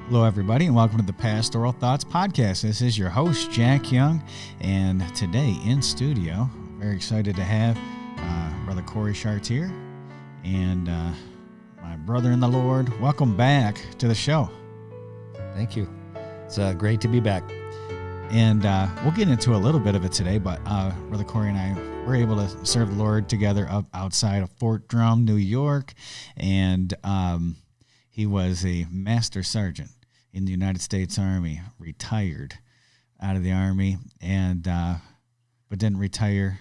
Hello, everybody, and welcome to the Pastoral Thoughts Podcast. This is your host, Jack Young, and today in studio, very excited to have Brother Corey Chartier and my brother in the Lord. Welcome back to the show. Thank you. It's great to be back. And we'll get into a little bit of it today, but Brother Corey and I were able to serve the Lord together up outside of Fort Drum, New York, and he was a master sergeant in the United States Army, retired out of the Army, and but didn't retire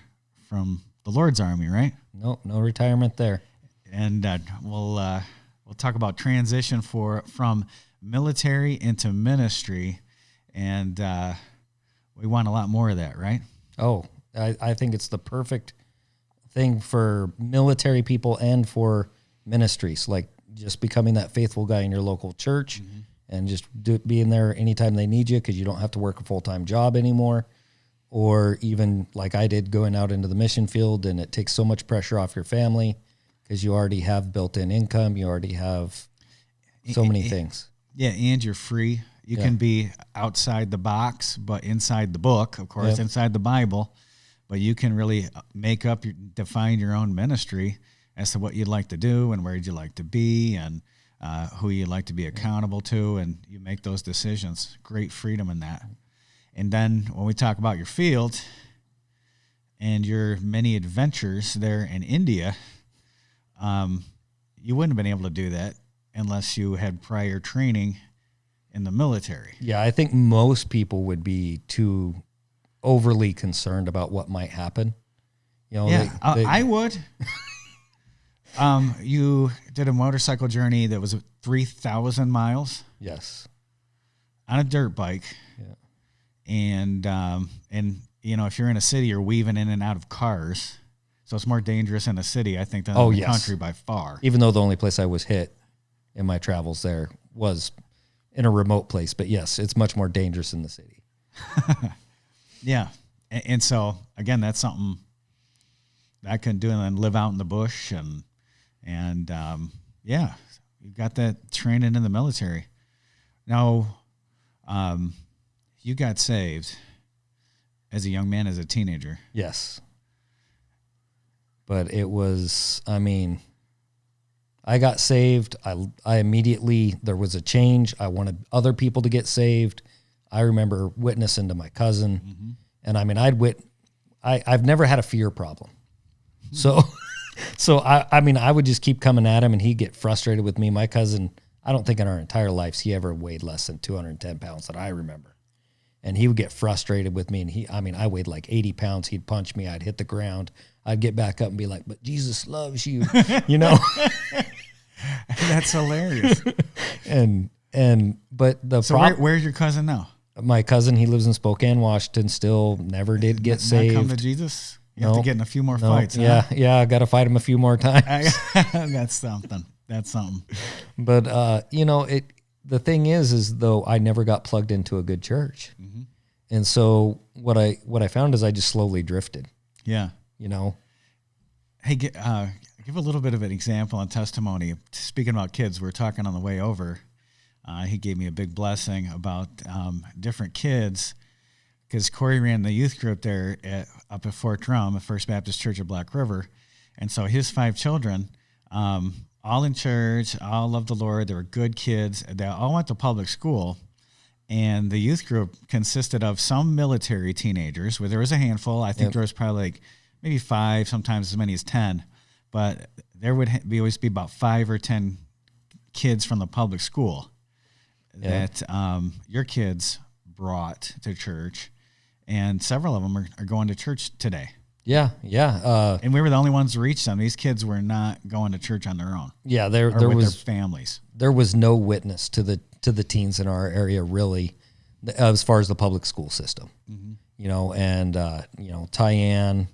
from the Lord's Army, right? No retirement there. And we'll talk about transition from military into ministry, and we want a lot more of that, right? Oh, I think it's the perfect thing for military people and for ministries, like just becoming that faithful guy in your local church and just being there anytime they need you because you don't have to work a full-time job anymore, or even like I did going out into the mission field, and it takes so much pressure off your family because you already have built-in income. You already have so many things. Yeah, and you're free. You can be outside the box, but inside the book, of course, inside the Bible, but you can really define your own ministry as to what you'd like to do and where you'd like to be and who you'd like to be accountable to, and you make those decisions. Great freedom in that. And then when we talk about your field and your many adventures there in India, you wouldn't have been able to do that unless you had prior training in the military. Yeah, I think most people would be too overly concerned about what might happen. You know, I would. You did a motorcycle journey that was 3,000 miles. Yes. On a dirt bike. Yeah. And you know, if you're in a city, you're weaving in and out of cars. So it's more dangerous in a city, I think, than in the country by far. Even though the only place I was hit in my travels there was in a remote place. But yes, it's much more dangerous in the city. Yeah. And so, again, that's something I couldn't do, and then live out in the bush. And you've got that training in the military. Now, you got saved as a young man, as a teenager. Yes. But it was, I got saved. I immediately, there was a change. I wanted other people to get saved. I remember witnessing to my cousin. And I've never had a fear problem. So I would just keep coming at him and he'd get frustrated with me. My cousin, I don't think in our entire lives he ever weighed less than 210 pounds that I remember. And he would get frustrated with me, and I weighed like 80 pounds. He'd punch me. I'd hit the ground. I'd get back up and be like, "But Jesus loves you," you know. That's hilarious. But where's your cousin now? My cousin, he lives in Spokane, Washington. Still, never did get saved. Come to Jesus. You have to get in a few more fights. Yeah, huh? I got to fight him a few more times. That's something. But the thing is though I never got plugged into a good church, and so what I found is I just slowly drifted. Yeah, you know. Hey, give a little bit of an example and testimony. Speaking about kids, we were talking on the way over. He gave me a big blessing about different kids, because Corey ran the youth group there up at Fort Drum, the First Baptist Church of Black River, and so his 5 children. All in church, all loved the Lord. They were good kids. They all went to public school, and the youth group consisted of some military teenagers, where there was a handful. I think there was probably like maybe 5, sometimes as many as 10, but there would always be about 5 or 10 kids from the public school that your kids brought to church, and several of them are going to church today. Yeah. And we were the only ones to reach them. These kids were not going to church on their own. Yeah, there their was families. There was no witness to the teens in our area, really, as far as the public school system. You know, and Tyann,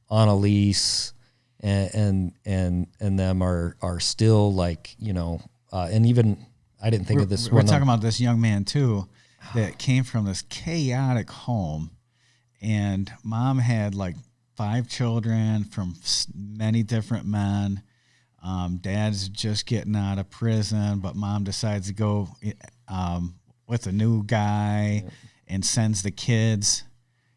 Annalise, and them are still like, and even I didn't think of this. We're talking about this young man too, that came from this chaotic home, and mom had like 5 children from many different men. Dad's just getting out of prison, but mom decides to go with a new guy and sends the kids,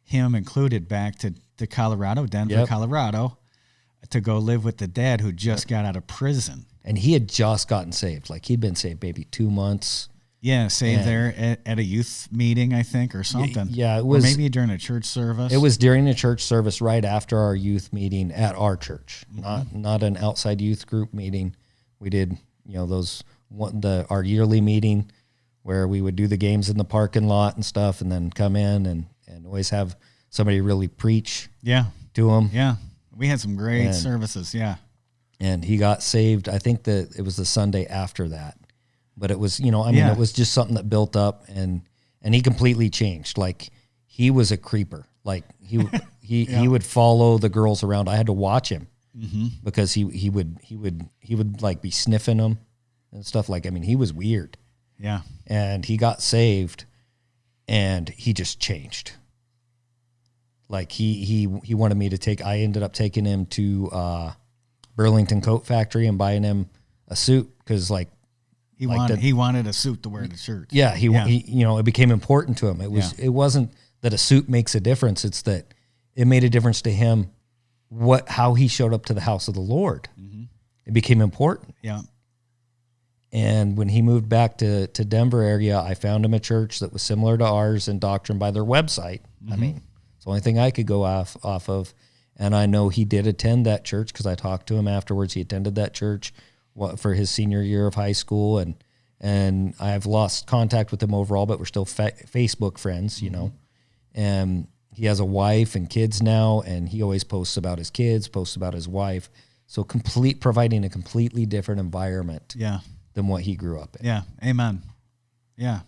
him included, back to Colorado, Denver, Colorado, to go live with the dad who just got out of prison. And he had just gotten saved. Like, he'd been saved maybe 2 months. Yeah, saved there at a youth meeting, I think, or something. Yeah, it was. Or maybe during a church service. It was during a church service right after our youth meeting at our church, not an outside youth group meeting. We did, our yearly meeting where we would do the games in the parking lot and stuff, and then come in and always have somebody really preach to him. Yeah, we had some great services, And he got saved, I think that it was the Sunday after that. But it was, it was just something that built up, and he completely changed. Like, he was a creeper. Like, he would follow the girls around. I had to watch him because he would like be sniffing them and stuff. Like, I mean, he was weird. Yeah. And he got saved, and he just changed. Like, he wanted me to I ended up taking him to Burlington Coat Factory and buying him a suit because, like, he wanted a suit to wear to church. Yeah, he it became important to him. It wasn't that a suit makes a difference. It's that it made a difference to him how he showed up to the house of the Lord. Mm-hmm. It became important. Yeah. And when he moved back to Denver area, I found him a church that was similar to ours in doctrine by their website. Mm-hmm. I mean, it's the only thing I could go off of. And I know he did attend that church because I talked to him afterwards. He attended that church for his senior year of high school, and I've lost contact with him overall, but we're still Facebook friends, and he has a wife and kids now, and he always posts about his kids, posts about his wife. So providing a completely different environment than what he grew up in. Yeah. Amen. Yeah.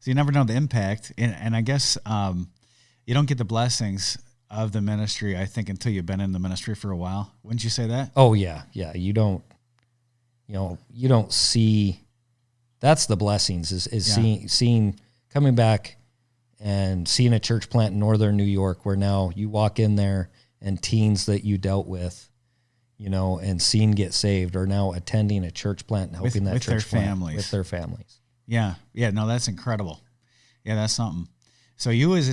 So you never know the impact. And I guess you don't get the blessings of the ministry, I think, until you've been in the ministry for a while. Wouldn't you say that? Oh, yeah. Yeah. You don't see, that's the blessings is seeing coming back and seeing a church plant in northern New York where now you walk in there and teens that you dealt with, and seeing get saved are now attending a church plant and helping that church plant with their families. Yeah. Yeah. No, that's incredible. Yeah. That's something. So you as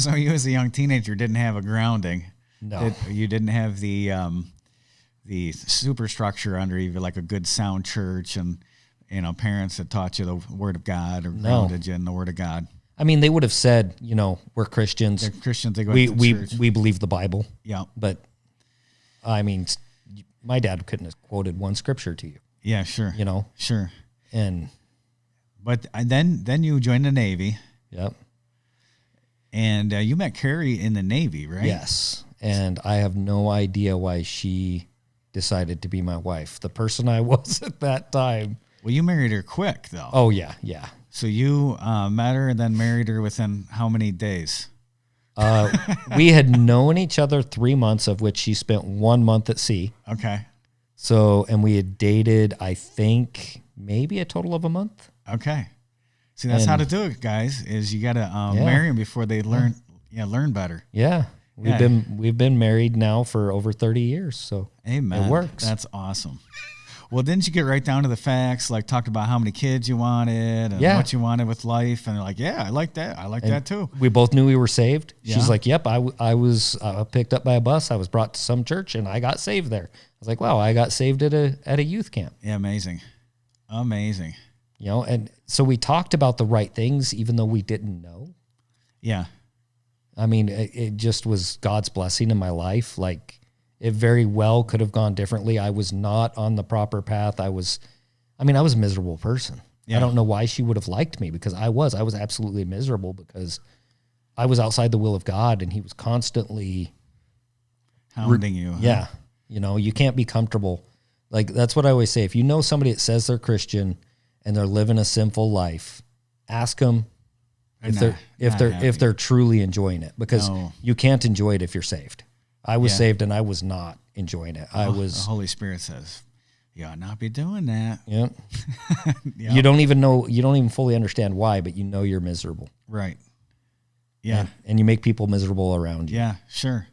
a young teenager didn't have a grounding. No. You didn't have the superstructure under you, like a good sound church and, parents that taught you the Word of God or grounded you in the Word of God. I mean, they would have said, we're Christians. They're Christians. They go to church. We believe the Bible. Yeah. But, I mean, my dad couldn't have quoted one scripture to you. Yeah, sure. Sure. But then you joined the Navy. Yep. And you met Carrie in the Navy, right? Yes. And I have no idea why she decided to be my wife, the person I was at that time. Well, you married her quick, though. Oh, yeah, yeah. So you met her and then married her within how many days? We had known each other 3 months, of which she spent 1 month at sea. Okay. So, and we had dated, I think, maybe a total of a month. Okay. See, that's how to do it, guys, is you got to marry them before they learn better. Yeah. We've been married now for over 30 years, so Amen. It works. That's awesome. Well, didn't you get right down to the facts, like talked about how many kids you wanted and what you wanted with life, and they're like, yeah, I like that. I like that too. We both knew we were saved. Yeah. She's like, yep, I was picked up by a bus. I was brought to some church, and I got saved there. I was like, wow, I got saved at a youth camp. Yeah, amazing. And so we talked about the right things, even though we didn't know. Yeah. I mean, it just was God's blessing in my life. Like, it very well could have gone differently. I was not on the proper path. I was a miserable person. Yeah. I don't know why she would have liked me, because I was absolutely miserable because I was outside the will of God, and he was constantly hounding you. Huh? Yeah. You can't be comfortable. Like, that's what I always say. If you know somebody that says they're Christian and they're living a sinful life, ask them if they're truly enjoying it, because you can't enjoy it if you're saved. I was saved and I was not enjoying it. The Holy Spirit says, you ought not be doing that. Yeah. Yep. You don't even fully understand why, but you're miserable. Right. Yeah. And you make people miserable around you. Yeah, sure.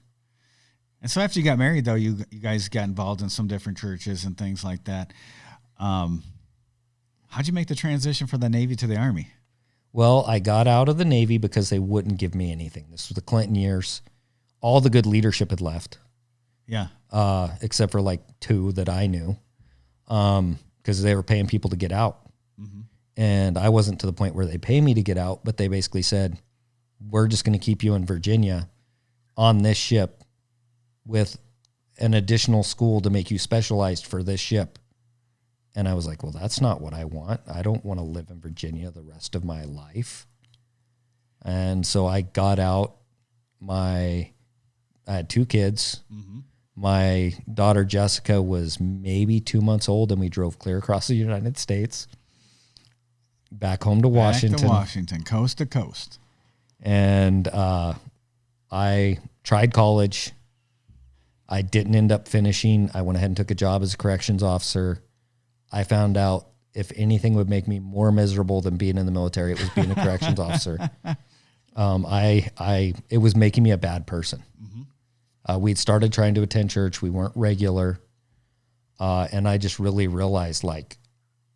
And so after you got married, though, you guys got involved in some different churches and things like that. How'd you make the transition from the Navy to the Army? Well, I got out of the Navy because they wouldn't give me anything. This was the Clinton years. All the good leadership had left. Yeah. Except for like 2 that I knew, because they were paying people to get out. Mm-hmm. And I wasn't to the point where they pay me to get out, but they basically said, we're just going to keep you in Virginia on this ship with an additional school to make you specialized for this ship. And I was like, well, that's not what I want. I don't want to live in Virginia the rest of my life. And so I got out. I had 2 kids. Mm-hmm. My daughter, Jessica, was maybe 2 months old, and we drove clear across the United States, back home to Washington. Back to Washington, coast to coast. And I tried college. I didn't end up finishing. I went ahead and took a job as a corrections officer. I found out if anything would make me more miserable than being in the military, it was being a corrections officer. It was making me a bad person. Mm-hmm. We'd started trying to attend church. We weren't regular. And I just really realized, like,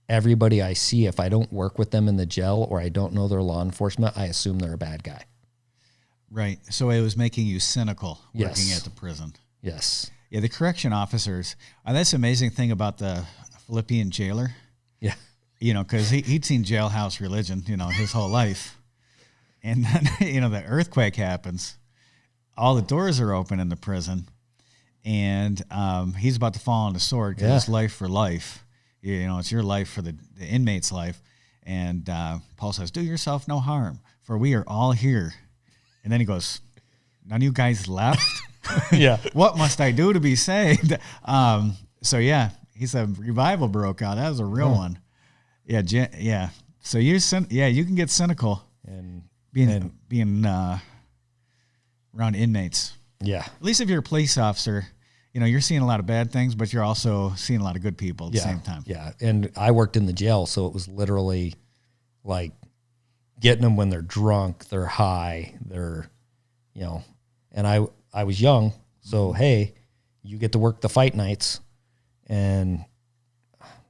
everybody I see, if I don't work with them in the jail or I don't know their law enforcement, I assume they're a bad guy. Right. So it was making you cynical working Yes. at the prison. Yes. Yeah, the correction officers. That's the amazing thing about the Philippian jailer. Yeah. You know, because he'd seen jailhouse religion, his whole life. And then, the earthquake happens. All the doors are open in the prison. And he's about to fall on the sword because it's life for life. It's your life for the inmate's life. And Paul says, do yourself no harm, for we are all here. And then he goes, none of you guys left? Yeah. What must I do to be saved? He said revival broke out. That was a real one. Yeah. Yeah. So you can get cynical and being around inmates. Yeah. At least if you're a police officer, you're seeing a lot of bad things, but you're also seeing a lot of good people at the same time. Yeah. And I worked in the jail, so it was literally like getting them when they're drunk, they're high, they're, and I was young. So, hey, you get to work the fight nights. And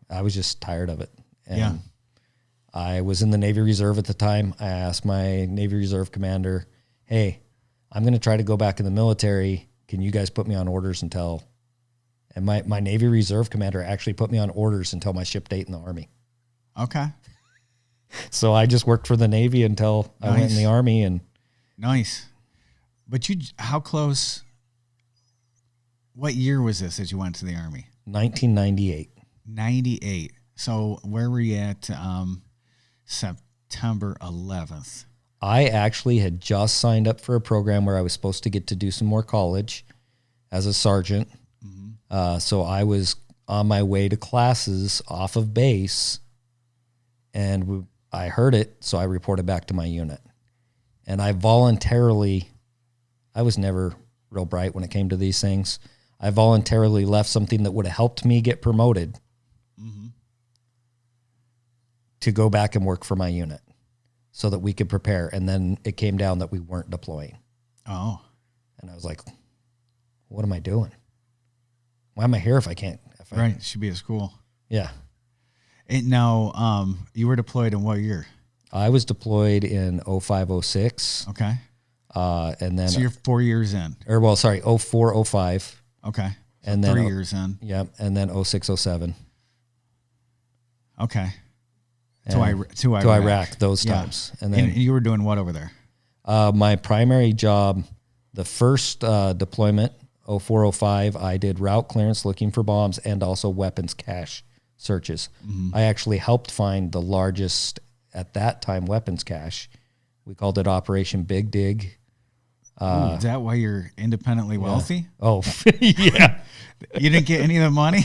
I was just tired of it. And I was in the Navy Reserve at the time. I asked my Navy Reserve commander, hey, I'm going to try to go back in the military. Can you guys put me on orders until... And my Navy Reserve commander actually put me on orders until my ship date in the Army. Okay. So I just worked for the Navy until I went in the Army. And nice. But how close... What year was this that you went to the Army? 1998. 98. So where were you at September 11th? I actually had just signed up for a program where I was supposed to get to do some more college as a sergeant. Mm-hmm. So I was on my way to classes off of base, and I heard it, so I reported back to my unit. And I was never real bright when it came to these things. I voluntarily left something that would have helped me get promoted to go back and work for my unit so that we could prepare. And then it came down that we weren't deploying. Oh. And I was like, what am I doing? Why am I here if I can't? Right. It should be at school. Yeah. And now, you were deployed in what year? I was deployed in 05-06. Okay. And then... So you're 4 years in. 04-05. Okay. So And then 3 years in. Yep. And then 06-07. Okay. To Iraq, those times. And then you were doing what over there? My primary job, the first deployment, 04-05, I did route clearance looking for bombs and also weapons cache searches. Mm-hmm. I actually helped find the largest, at that time, weapons cache. We called it Operation Big Dig. Is that why you're independently wealthy? Oh, yeah. You didn't get any of the money?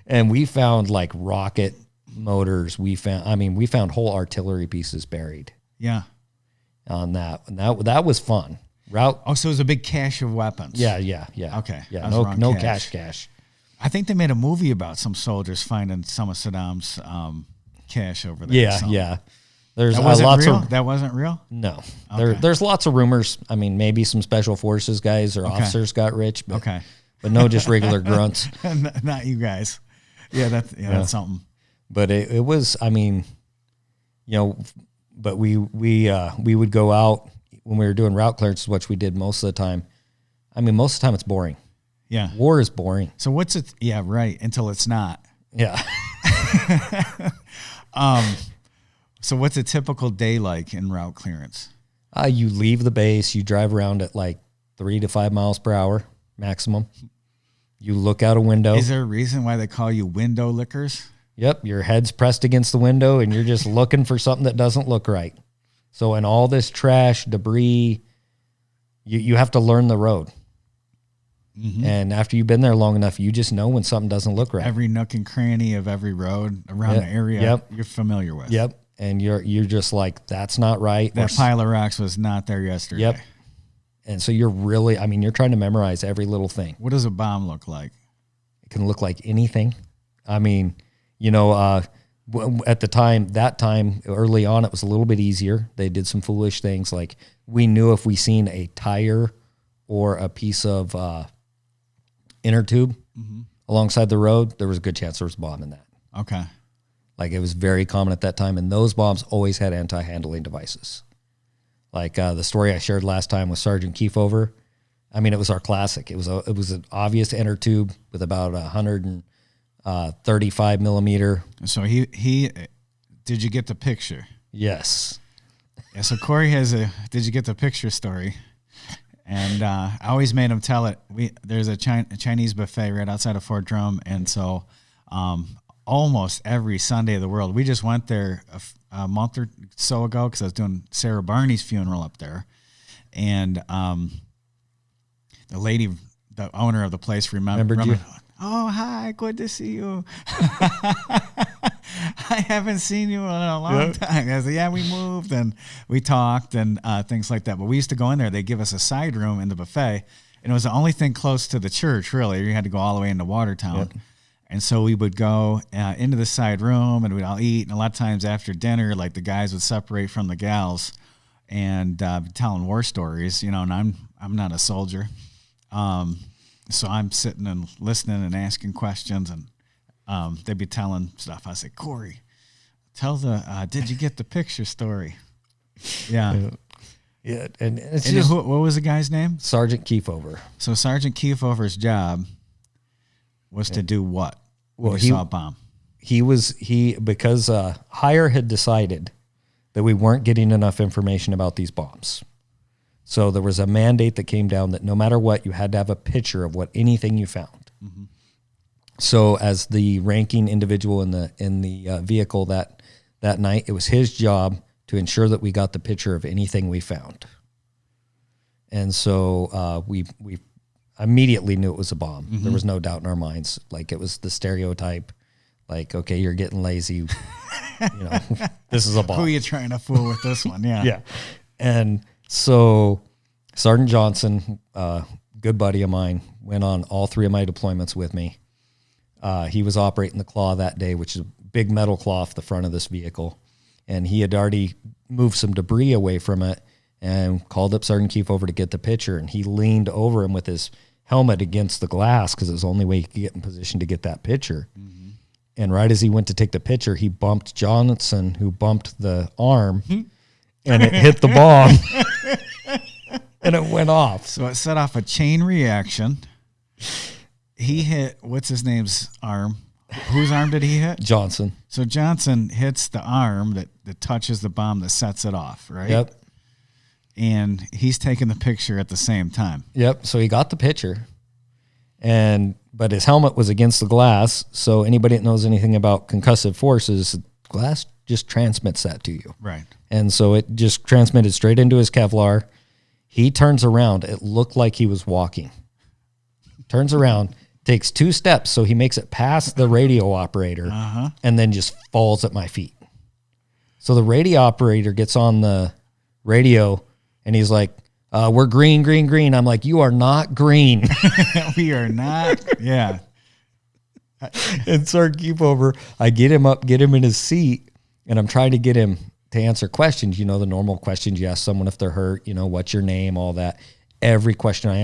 And we found like rocket motors. We found whole artillery pieces buried. Yeah. On that. And that was fun. So it was a big cache of weapons. Yeah. Okay. Yeah, no cache. I think they made a movie about some soldiers finding some of Saddam's cache over there. Yeah, yeah. There's that wasn't lots real? of That wasn't real? no. Okay. There's lots of rumors. I mean, maybe some special forces guys or officers got rich, but no, just regular grunts. Not you guys. Yeah, that's something. But it was, I mean, you know, but we would go out when we were doing route clearances, which we did most of the time. I mean, most of the time it's boring. Yeah. War is boring. So what's it? Yeah, right. Until it's not. Yeah. So what's a typical day like in route clearance? You leave the base, you drive around at like 3 to 5 miles per hour maximum. You look out a window. Is there a reason why they call you window lickers? Yep. Your head's pressed against the window and you're just looking for something that doesn't look right. So in all this trash, debris, you have to learn the road. Mm-hmm. And after you've been there long enough, you just know when something doesn't look right. Every nook and cranny of every road around the area you're familiar with. Yep. And you're just like, that's not right. That pile of rocks was not there yesterday. Yep. And so you're really, I mean, you're trying to memorize every little thing. What does a bomb look like? It can look like anything. I mean, you know, at that time, early on, it was a little bit easier. They did some foolish things. Like we knew if we seen a tire or a piece of inner tube alongside the road, there was a good chance there was a bomb in that. Okay. Like it was very common at that time. And those bombs always had anti-handling devices. Like the story I shared last time with Sergeant Kiefover. I mean, it was our classic. It was an obvious inner tube with about 135 millimeter. So he did you get the picture? Yes. Yeah. So Corey has did you get the picture story? And I always made him tell it. There's a Chinese buffet right outside of Fort Drum, and so almost every Sunday of the world, we just went there a month or so ago because I was doing Sarah Barney's funeral up there, and the lady, the owner of the place, remembered you. Oh, hi, good to see you. I haven't seen you in a long time. I said, yeah, we moved and we talked and things like that. But we used to go in there. They'd give us a side room in the buffet, and it was the only thing close to the church, really. You had to go all the way into Watertown. Yep. And so we would go into the side room and we'd all eat. And a lot of times after dinner, like the guys would separate from the gals and telling war stories, you know, and I'm not a soldier. So I'm sitting and listening and asking questions, and they'd be telling stuff. I said, Corey, tell did you get the picture story? Yeah. Yeah. And it's and just, what was the guy's name? Sergeant Kiefover. So Sergeant Kiefover's job was to do what? Well, he saw a bomb. Because Hire had decided that we weren't getting enough information about these bombs. So there was a mandate that came down that no matter what, you had to have a picture of anything you found. Mm-hmm. So as the ranking individual in the vehicle that night, it was his job to ensure that we got the picture of anything we found. And so we immediately knew it was a bomb. Mm-hmm. There was no doubt in our minds. Like it was the stereotype, like, okay, you're getting lazy. You know, this is a bomb. Who are you trying to fool with this one? Yeah. Yeah. And so Sergeant Johnson, good buddy of mine, went on all 3 of my deployments with me. He was operating the claw that day, which is a big metal claw off the front of this vehicle. And he had already moved some debris away from it and called up Sergeant Kiefover to get the picture. And he leaned over him with his helmet against the glass because it was the only way he could get in position to get that picture. Mm-hmm. And right as he went to take the picture, he bumped Johnson, who bumped the arm, and it hit the bomb. And it went off. So it set off a chain reaction. He hit, what's his name's arm? Whose arm did he hit? Johnson. So Johnson hits the arm that touches the bomb that sets it off, right? Yep. And he's taking the picture at the same time. Yep. So he got the picture, but his helmet was against the glass. So anybody that knows anything about concussive forces, glass just transmits that to you. Right. And so it just transmitted straight into his Kevlar. He turns around. It looked like he was walking. Turns around, takes 2 steps, so he makes it past the radio operator, and then just falls at my feet. So the radio operator gets on the radio, and he's like, we're green, green, green. I'm like, you are not green. We are not. Yeah. And Sergeant Kiefover, I get him up, get him in his seat, and I'm trying to get him to answer questions, you know, the normal questions you ask someone if they're hurt, you know, what's your name, all that. Every question I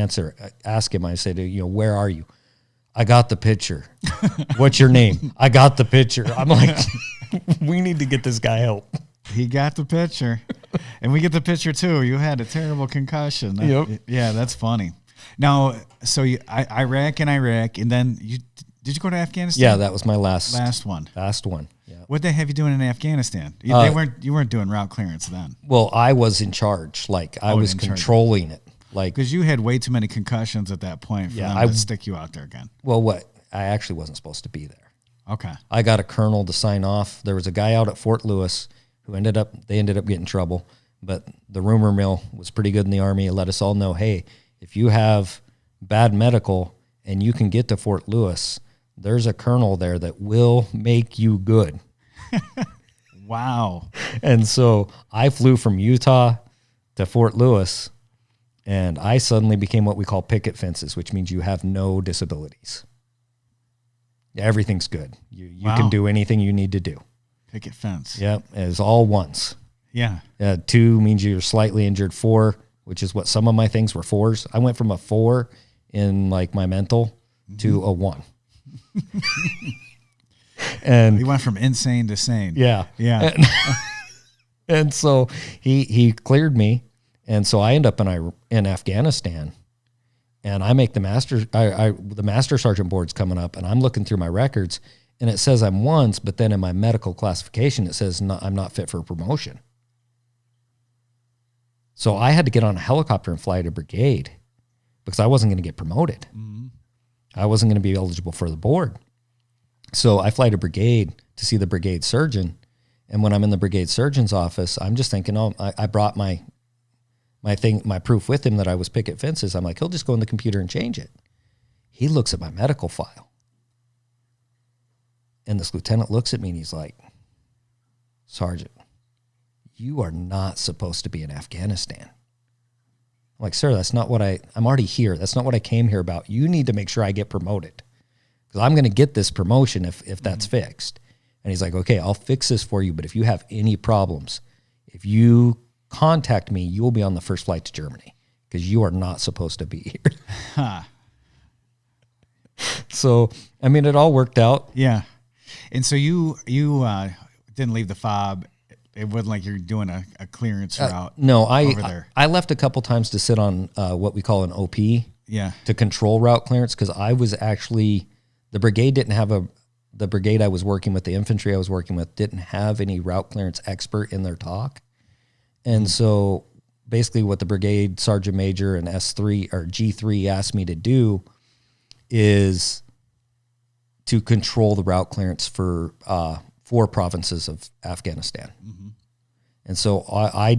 ask him, I say to, you know, where are you? I got the picture. What's your name? I got the picture. I'm like, we need to get this guy help. He got the picture. And we get the picture too. You had a terrible concussion. Yep. Yeah, that's funny. Now, so Iraq, and then did you go to Afghanistan? Yeah, that was my last one. Last one. Yeah. What they have you doing in Afghanistan? You weren't doing route clearance then. Well, I was in charge. Like I was controlling it. Like because you had way too many concussions at that point for them to stick you out there again. Well, I actually wasn't supposed to be there. Okay. I got a colonel to sign off. There was a guy out at Fort Lewis who ended up getting in trouble, but the rumor mill was pretty good in the Army. It let us all know, hey, if you have bad medical and you can get to Fort Lewis, there's a colonel there that will make you good. Wow. And so I flew from Utah to Fort Lewis, and I suddenly became what we call picket fences, which means you have no disabilities. Everything's good. You can do anything you need to do. Picket fence. Yep. It's all ones. Yeah. 2 means you're slightly injured. 4, which is what some of my things were 4s. I went from a 4 in like my mental to a 1. And he went from insane to sane. Yeah. Yeah. And so he cleared me. And so I end up in Afghanistan, and I make the master sergeant board's coming up, and I'm looking through my records, and it says I'm 1s, but then in my medical classification, it says I'm not fit for promotion. So I had to get on a helicopter and fly to brigade because I wasn't going to get promoted. Mm-hmm. I wasn't going to be eligible for the board. So I fly to brigade to see the brigade surgeon. And when I'm in the brigade surgeon's office, I'm just thinking, I brought my proof with him that I was picket fences. I'm like, he'll just go in the computer and change it. He looks at my medical file. And this lieutenant looks at me and he's like, Sergeant, you are not supposed to be in Afghanistan. I'm like, sir, that's not what I'm already here. That's not what I came here about. You need to make sure I get promoted because I'm going to get this promotion if that's fixed. And he's like, okay, I'll fix this for you. But if you have any problems, if you contact me, you will be on the first flight to Germany because you are not supposed to be here. Huh. So, I mean, it all worked out. Yeah. And so you didn't leave the FOB. It wasn't like you're doing a clearance route. No, over there. I left a couple times to sit on what we call an OP. Yeah. To control route clearance because I was actually, the brigade didn't have the brigade I was working with, the infantry I was working with, didn't have any route clearance expert in their talk. And so basically what the brigade sergeant major and S3 or G3 asked me to do is to control the route clearance for 4 provinces of Afghanistan. Mm-hmm. And so I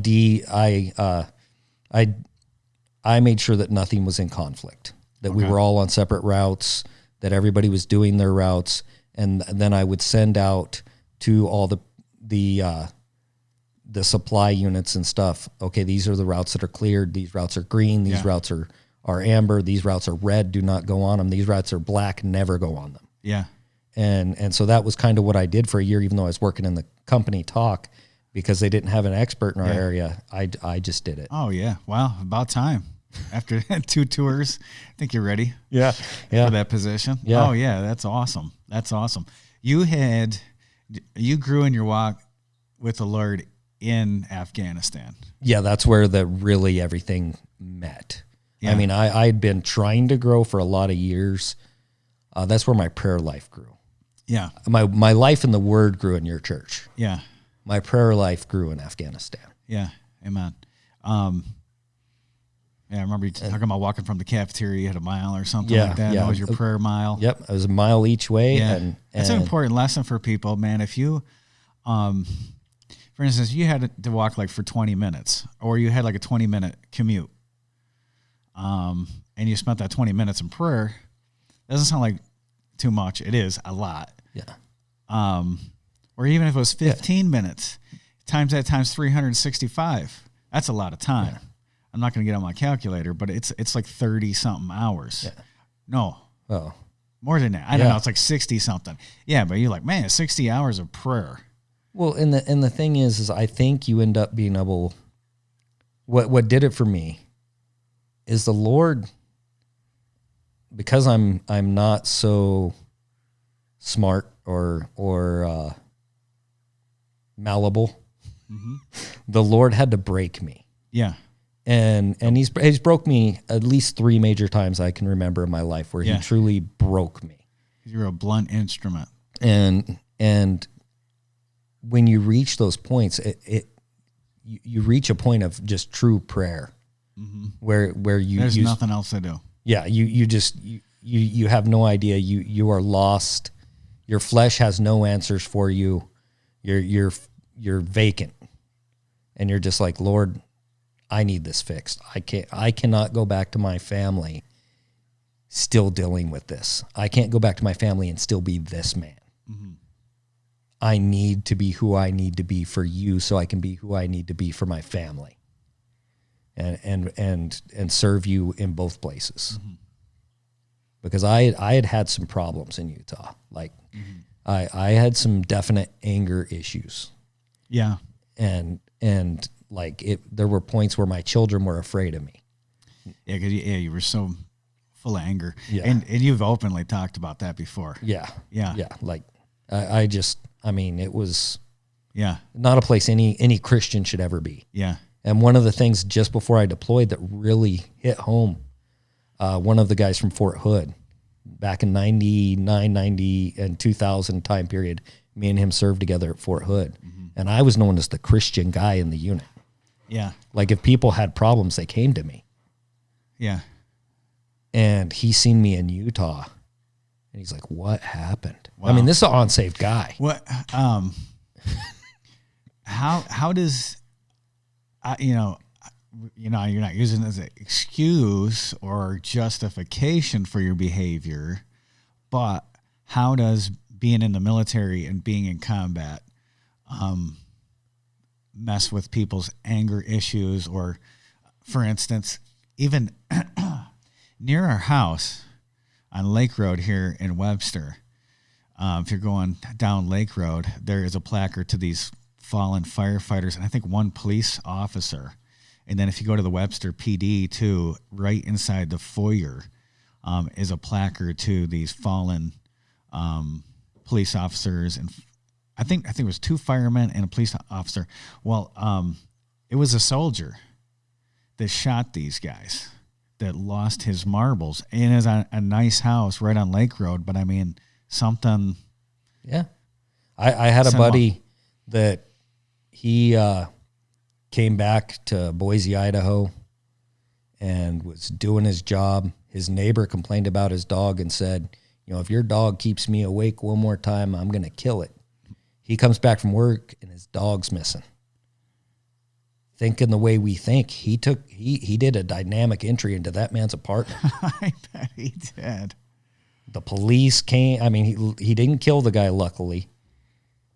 made sure that nothing was in conflict, that we were all on separate routes, that everybody was doing their routes. And then I would send out to all the supply units and stuff. Okay, these are the routes that are cleared. These routes are green. These routes are amber. These routes are red. Do not go on them. These routes are black. Never go on them. Yeah. And so that was kind of what I did for a year, even though I was working in the company talk, because they didn't have an expert in our area. I just did it. Oh yeah. Wow. About time. After 2 tours, I think you're ready. Yeah. For that position. Yeah. Oh yeah. That's awesome. That's awesome. You grew in your walk with the Lord in Afghanistan. Yeah. That's where really everything met. Yeah. I mean, I'd been trying to grow for a lot of years. That's where my prayer life grew. Yeah. My life in the Word grew in your church. Yeah. My prayer life grew in Afghanistan. Yeah. Amen. Yeah, I remember you talking about walking from the cafeteria. You had a mile or something like that. Yeah. That was your prayer mile. Yep. It was a mile each way. Yeah. And that's an important lesson for people, man. If you, for instance, you had to walk like for 20 minutes or you had like a 20-minute commute, and you spent that 20 minutes in prayer, it doesn't sound like too much. It is a lot. Yeah. Or even if it was 15 minutes, times 365, that's a lot of time. Yeah. I'm not going to get on my calculator, but it's like 30 something hours. Yeah. No. Oh. More than that. I don't know. It's like 60 something. Yeah. But you're like, man, 60 hours of prayer. Well, and the thing is I think you end up being able. What did it for me is the Lord, because I'm not so smart or malleable. Mm-hmm. The Lord had to break me. Yeah. And he's broke me at least 3 major times I can remember in my life where he truly broke me. You're a blunt instrument. And when you reach those points, you reach a point of just true prayer, where there's nothing else to do. Yeah, you have no idea. You are lost. Your flesh has no answers for you. You're vacant, and you're just like, Lord, I need this fixed. I cannot go back to my family still dealing with this. I can't go back to my family and still be this man. Mm-hmm. I need to be who I need to be for you so I can be who I need to be for my family and serve you in both places. Mm-hmm. Because I had some problems in Utah. Like I had some definite anger issues. Yeah. And like there were points where my children were afraid of me. Yeah, you were so full of anger. Yeah. And you've openly talked about that before. Yeah. Yeah. Yeah. Like it was not a place any Christian should ever be. Yeah. And one of the things just before I deployed that really hit home, one of the guys from Fort Hood back in 99, 90 and 2000 time period, me and him served together at Fort Hood. Mm-hmm. And I was known as the Christian guy in the unit. Yeah. Like if people had problems, they came to me. Yeah. And he seen me in Utah and he's like, what happened? Wow. I mean, this is an unsaved guy. What, how does, you're not using it as an excuse or justification for your behavior, but how does being in the military and being in combat mess with people's anger issues? Or, for instance, even near our house on Lake Road here in Webster, if you're going down Lake Road, there is a placard to these fallen firefighters and I think one police officer. And then if you go to the Webster PD too, right inside the foyer is a placard to these fallen police officers. And I think it was 2 firemen and a police officer. Well, it was a soldier that shot these guys that lost his marbles. And it is a nice house right on Lake Road. But I mean, something. Yeah. I had a buddy that he came back to Boise, Idaho, and was doing his job. His neighbor complained about his dog and said, if your dog keeps me awake one more time, I'm going to kill it. He comes back from work and his dog's missing. Thinking the way we think, he did a dynamic entry into that man's apartment. I bet he did. The police came. I mean, he didn't kill the guy, luckily.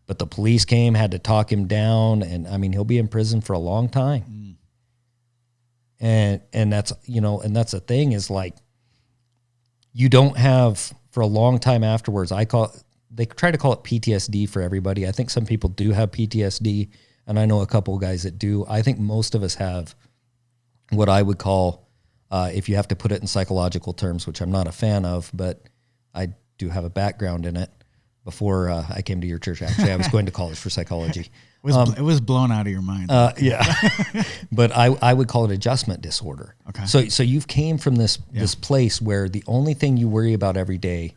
But the police came, had to talk him down, and I mean, he'll be in prison for a long time. And that's, and that's the thing is like, you don't have for a long time afterwards. They try to call it PTSD for everybody. I think some people do have PTSD, and I know a couple of guys that do. I think most of us have what I would call, if you have to put it in psychological terms, which I'm not a fan of, but I do have a background in it. Before I came to your church, actually, I was going to college for psychology. It was blown out of your mind. Yeah, but I would call it adjustment disorder. Okay. So you've came from this place where the only thing you worry about every day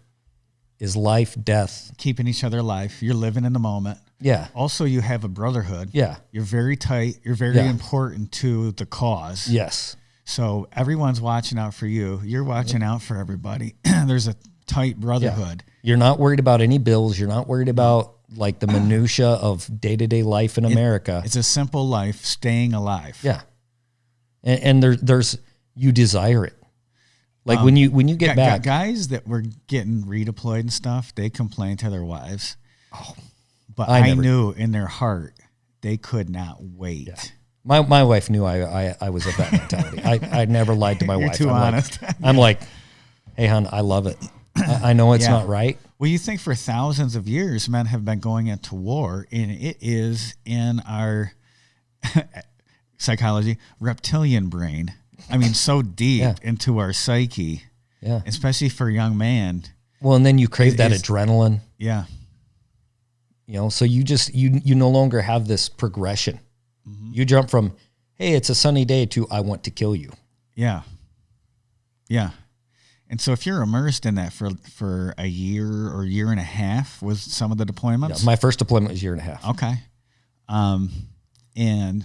is life, death, keeping each other alive. You're living in the moment. Yeah. Also, you have a brotherhood. Yeah. You're very tight. You're very important to the cause. Yes. So everyone's watching out for you. You're watching out for everybody. There's a tight brotherhood. Yeah. You're not worried about any bills. You're not worried about like the minutia of day-to-day life in America. It's a simple life, staying alive. Yeah. And there's you desire it. Like when you get back. Guys that were getting redeployed and stuff, they complained to their wives. Oh, but I knew in their heart they could not wait. Yeah. My wife knew I was of that mentality. I never lied to my wife. You're too honest. I'm like, hey, hon, I love it. I know it's not right. Well, you think for thousands of years, men have been going into war, and it is in our psychology, reptilian brain. I mean, so deep into our psyche, especially for a young man. Well, and then you crave that adrenaline. Yeah. So you just, you no longer have this progression. Mm-hmm. You jump from, hey, it's a sunny day to I want to kill you. Yeah. Yeah. And so if you're immersed in that for a year or year and a half with some of the deployments? Yeah, my first deployment was a year and a half. Okay. And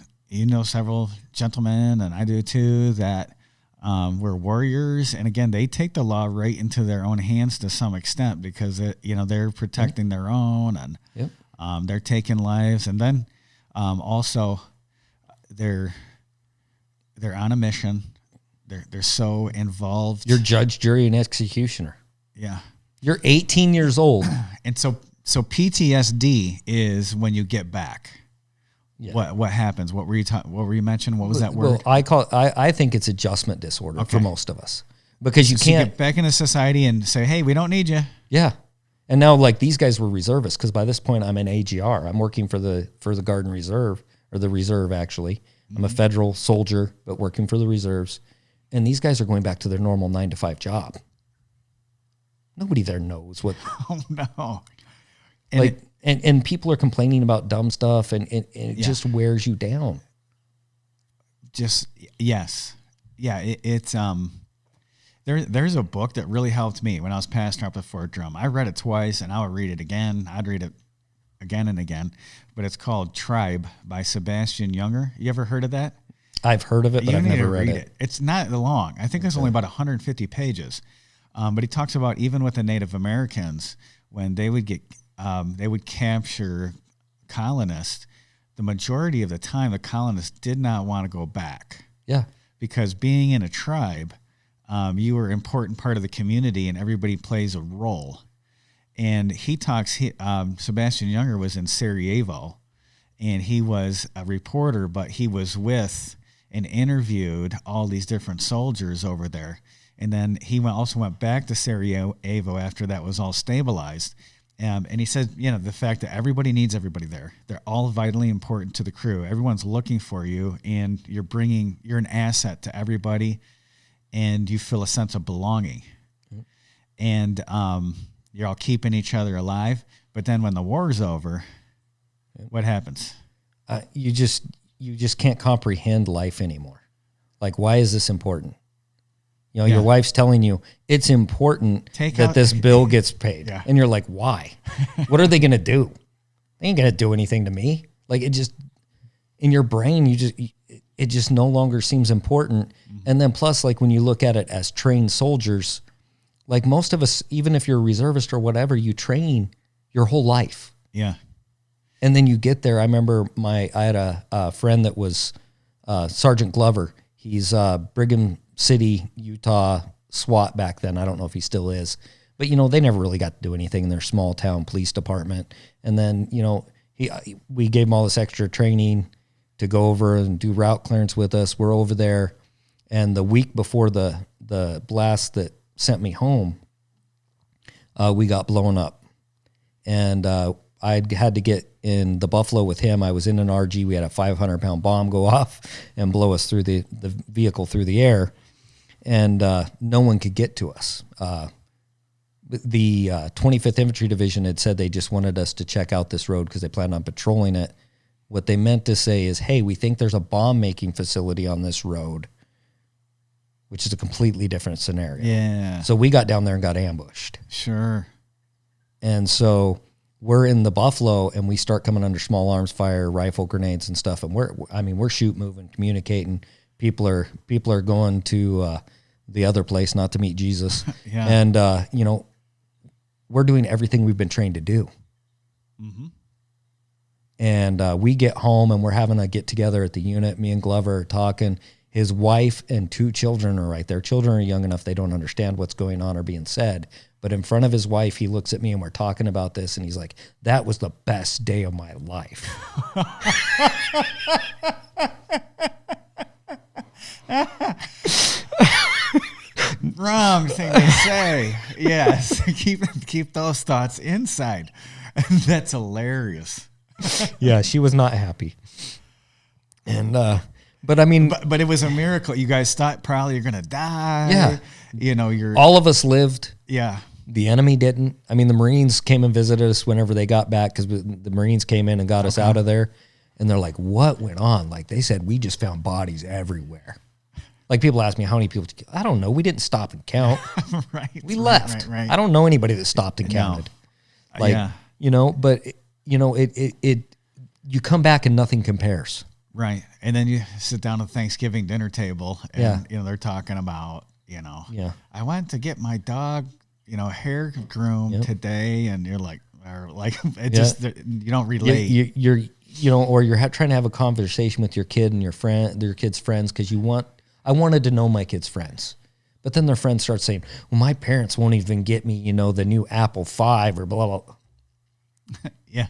several gentlemen, and I do too, that were warriors. And again, they take the law right into their own hands to some extent because, they're protecting their own and they're taking lives. And then also they're on a mission. They're so involved. You're judge, jury, and executioner. Yeah. You're 18 years old. And so PTSD is when you get back. Yeah. What happens? What were you mentioning? What was that word? Well, I think it's adjustment disorder for most of us. Because you can't get back into society and say, hey, we don't need you. Yeah. And now these guys were reservists because by this point I'm an AGR. I'm working for the Garden Reserve, or the reserve actually. I'm a federal soldier, but working for the reserves. And these guys are going back to their normal 9-to-5 job. Nobody there knows what. Oh no! And people are complaining about dumb stuff, and it just wears you down. Just yes, yeah. It's there's a book that really helped me when I was pastoring up at Fort Drum. I read it twice, and I would read it again. I'd read it again and again. But it's called Tribe by Sebastian Junger. You ever heard of that? I've heard of it, but I've never read it. It's not long. I think it's only about 150 pages. But he talks about even with the Native Americans, when they would capture colonists, the majority of the time the colonists did not want to go back. Yeah. Because being in a tribe, you were an important part of the community and everybody plays a role. And he talks, Sebastian Junger was in Sarajevo, and he was a reporter, but he was with and interviewed all these different soldiers over there. And then he also went back to Sarajevo after that was all stabilized. And he said, the fact that everybody needs everybody there. They're all vitally important to the crew. Everyone's looking for you, and you're an asset to everybody, and you feel a sense of belonging. Mm-hmm. And you're all keeping each other alive. But then when the war's over, what happens? You just can't comprehend life anymore. Like, why is this important? Your wife's telling you it's important that this bill gets paid. Yeah. And you're like, why? What are they going to do? They ain't going to do anything to me. Like, it just, in your brain, it just no longer seems important. Mm-hmm. And then plus, like, when you look at it as trained soldiers, like most of us, even if you're a reservist or whatever, you train your whole life. Yeah. And then you get there. I remember I had a friend that was Sergeant Glover. He's Brigham City, Utah SWAT back then. I don't know if he still is. But, they never really got to do anything in their small town police department. And then, we gave him all this extra training to go over and do route clearance with us. We're over there. And the week before the blast that sent me home, we got blown up. And I had to get in the Buffalo with him. I was in an RG. We had a 500-pound bomb go off and blow us through the vehicle through the air. And no one could get to us. The 25th Infantry Division had said they just wanted us to check out this road because they planned on patrolling it. What they meant to say is, hey, we think there's a bomb-making facility on this road, which is a completely different scenario. Yeah. So we got down there and got ambushed. Sure. And so we're in the Buffalo, and we start coming under small arms fire, rifle grenades and stuff. And we're shoot moving, communicating. People are going to the other place, not to meet Jesus. Yeah. And we're doing everything we've been trained to do. Mm-hmm. And we get home, and we're having a get together at the unit. Me and Glover are talking. His wife and 2 children are right there. Children are young enough they don't understand what's going on or being said. But in front of his wife, he looks at me, and we're talking about this, and he's like, that was the best day of my life. Wrong thing to say. Yes, keep those thoughts inside. That's hilarious. Yeah, she was not happy. And but I mean, but it was a miracle. You guys thought probably you're gonna die. Yeah, you're all of us lived. Yeah, the enemy didn't. I mean, the Marines came and visited us whenever they got back because the Marines came in and got us out of there, and they're like, "What went on?" Like they said, we just found bodies everywhere. Like people ask me how many people. I don't know. We didn't stop and count. Right. We left. Right. I don't know anybody that stopped and counted. No. Like but it you come back and nothing compares. Right. And then you sit down at the Thanksgiving dinner table and, they're talking about, I went to get my dog, hair groomed today. And you're like, just, you don't relate. You're or you're trying to have a conversation with your kid and your kid's friends. Cause I wanted to know my kid's friends, but then their friends start saying, well, my parents won't even get me, the new Apple 5 or blah, blah, blah. Yeah.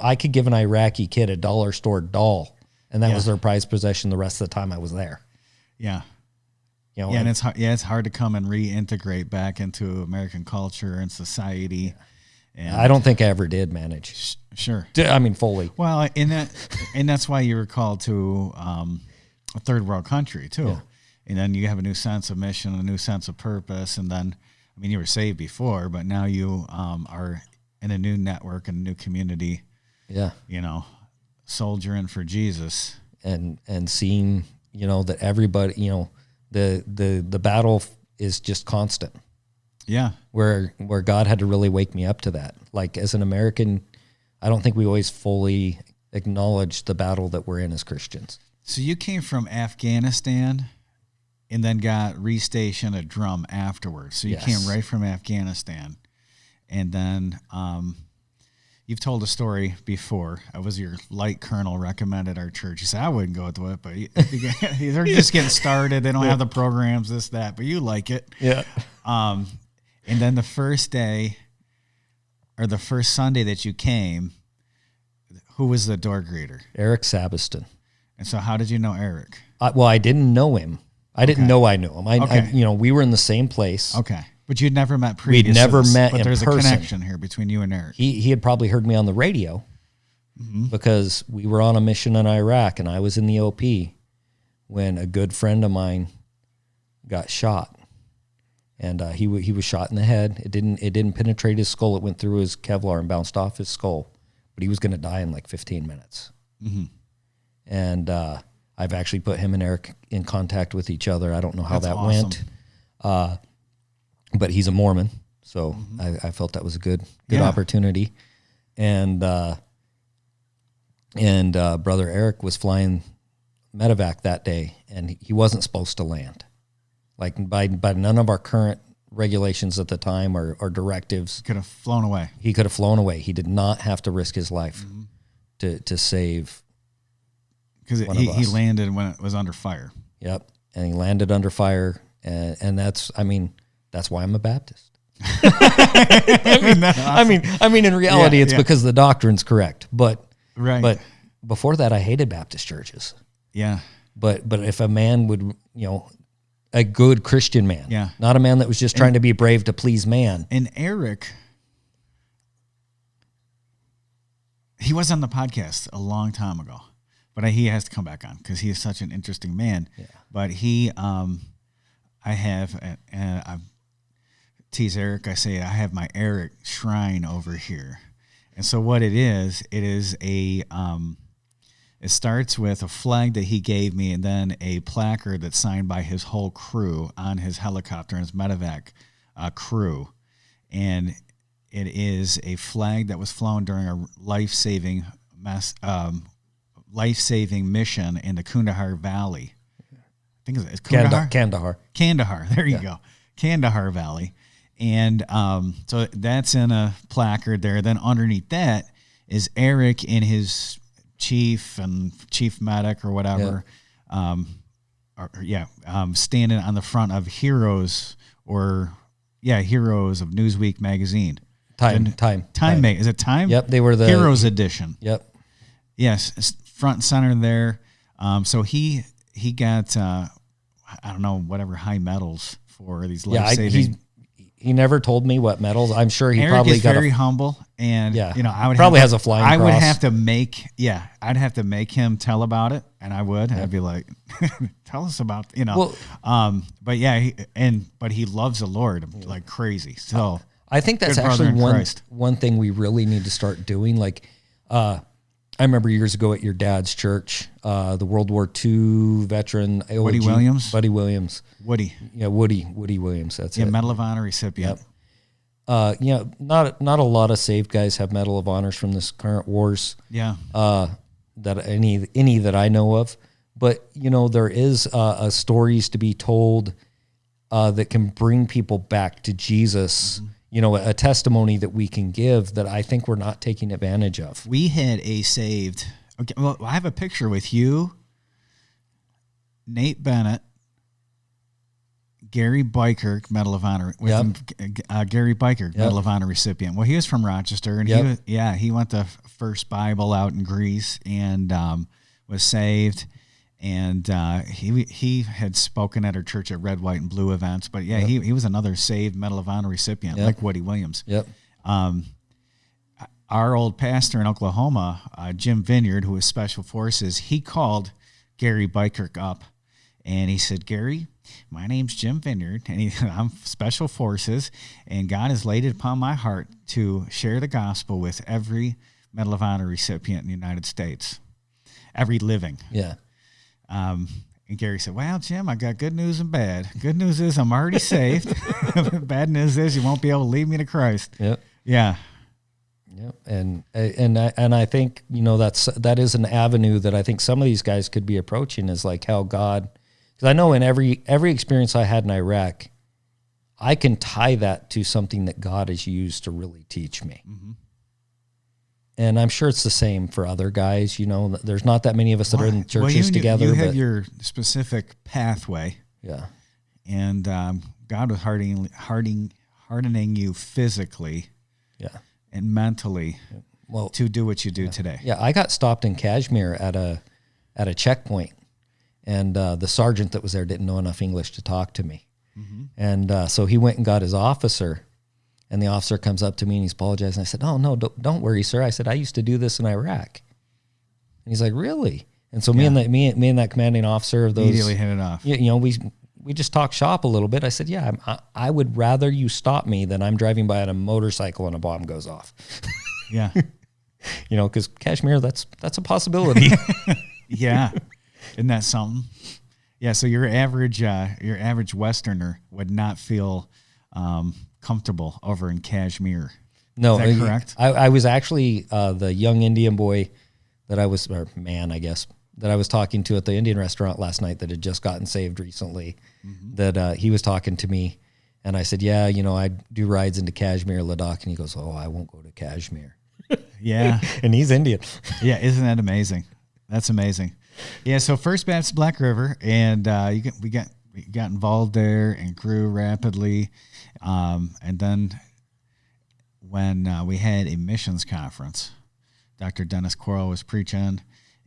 I could give an Iraqi kid a dollar store doll, and that was their prized possession the rest of the time I was there. Yeah. And it's hard. Yeah, it's hard to come and reintegrate back into American culture and society. And I don't think I ever did manage. Sure. I mean, fully. Well, and that's why you were called to a third world country too. Yeah. And then you have a new sense of mission, a new sense of purpose, and then you were saved before, but now you are in a new network and a new community. Yeah. Soldiering for Jesus. And seeing, that everybody, the battle is just constant. Yeah. Where God had to really wake me up to that. Like as an American, I don't think we always fully acknowledge the battle that we're in as Christians. So you came from Afghanistan and then got restationed at Drum afterwards. So you came right from Afghanistan. And then you've told a story before. I was your light colonel, recommended our church. You said, I wouldn't go to it, but they're just getting started. They don't have the programs, this, that, but you like it. Yeah. And then the first day or the first Sunday that you came, who was the door greeter? Eric Sabiston. And so how did you know Eric? I didn't know him. I didn't know I knew him. We were in the same place. Okay. But you'd never met previously. We'd never met in person. But there's a connection here between you and Eric. He had probably heard me on the radio because we were on a mission in Iraq and I was in the OP when a good friend of mine got shot. And he was shot in the head. It didn't penetrate his skull. It went through his Kevlar and bounced off his skull. But he was going to die in like 15 minutes. Mm-hmm. And I've actually put him and Eric in contact with each other. I don't know how that went. But he's a Mormon, so I felt that was a good opportunity. And Brother Eric was flying medevac that day, and he wasn't supposed to land. Like by none of our current regulations at the time or directives. Could have flown away. He could have flown away. He did not have to risk his life to save. Because he landed when it was under fire. Yep, and he landed under fire, and that's why I'm a Baptist. I mean, in reality, it's because the doctrine's correct. But before that, I hated Baptist churches. Yeah. But if a man would, a good Christian man, not a man that was just trying to be brave to please man. And Eric, he was on the podcast a long time ago, but he has to come back on because he is such an interesting man. Yeah. But I tease Eric. I say I have my Eric shrine over here, and so what it is a it starts with a flag that he gave me, and then a placard that's signed by his whole crew on his helicopter and his medevac crew, and it is a flag that was flown during a life-saving mission in the Kandahar Valley. I think it's Kandahar. Kandahar. There you go. Kandahar Valley. And so that's in a placard there. Then underneath that is Eric in his chief medic or whatever, standing on the front of Heroes of Newsweek magazine. Time. Is it Time? Yep, they were the Heroes edition. Yep. Yes, front and center there. So he got I don't know, whatever high medals for these life-saving. he never told me what medals. I'm sure he Eric probably is got very humble, and I would probably has a flying cross. I would have to make I'd have to make him tell about it, and I would. I'd be like, tell us about Well, but he loves the Lord like crazy. So I think that's actually one thing we really need to start doing. Like, I remember years ago at your dad's church, the World War II veteran, Buddy Williams. Woody. Yeah, Woody Williams. That's it. Medal of Honor recipient. Yep. Not a lot of saved guys have Medal of Honors from this current wars. Yeah. That any that I know of, but there is stories to be told that can bring people back to Jesus. Mm-hmm. A testimony that we can give that I think we're not taking advantage of. We had a saved. Okay, well, I have a picture with you, Nate Bennett, Gary Biker, Medal of Honor. Gary Biker, Medal of Honor recipient. Well, he was from Rochester, and he went to First Bible out in Greece and was saved. And he had spoken at our church at Red, White, and Blue events. But he was another saved Medal of Honor recipient, like Woody Williams. Yep. Our old pastor in Oklahoma, Jim Vineyard, who was Special Forces, he called Gary Biker up, and he said, "Gary, my name's Jim Vineyard, and I'm Special Forces, and God has laid it upon my heart to share the gospel with every Medal of Honor recipient in the United States, every living." Yeah. And Gary said, "Well, Jim, I got good news and bad. Good news is I'm already saved. Bad news is you won't be able to lead me to Christ." Yep. Yeah. Yep. And I think, that is an avenue that I think some of these guys could be approaching, is like how God, because I know in every experience I had in Iraq, I can tie that to something that God has used to really teach me. Mm-hmm. And I'm sure it's the same for other guys. There's not that many of us that are in churches together. You have your specific pathway. Yeah. And God was hardening you physically and mentally to do what you do today. Yeah, I got stopped in Kashmir at a checkpoint, and the sergeant that was there didn't know enough English to talk to me. Mm-hmm. And so he went and got his officer. And the officer comes up to me and he's apologizing. I said, "Oh, no, don't worry, sir." I said, "I used to do this in Iraq." And he's like, "Really?" And so me and that commanding officer of those immediately hit it off. We just talked shop a little bit. I said, "Yeah, I would rather you stop me than I'm driving by on a motorcycle and a bomb goes off." Yeah. Because Kashmir, that's a possibility. Yeah. Isn't that something? Yeah. So your average Westerner would not feel comfortable over in Kashmir. No, is that correct? I was actually the young Indian boy that I was, or man, I guess, that I was talking to at the Indian restaurant last night that had just gotten saved recently. Mm-hmm. That he was talking to me, and I said, "Yeah, I do rides into Kashmir, Ladakh," and he goes, "Oh, I won't go to Kashmir." Yeah, and he's Indian. Yeah, isn't that amazing? That's amazing. Yeah, so First Baptist Black River, and we got involved there and grew rapidly. And then when we had a missions conference, Dr. Dennis Coral was preaching,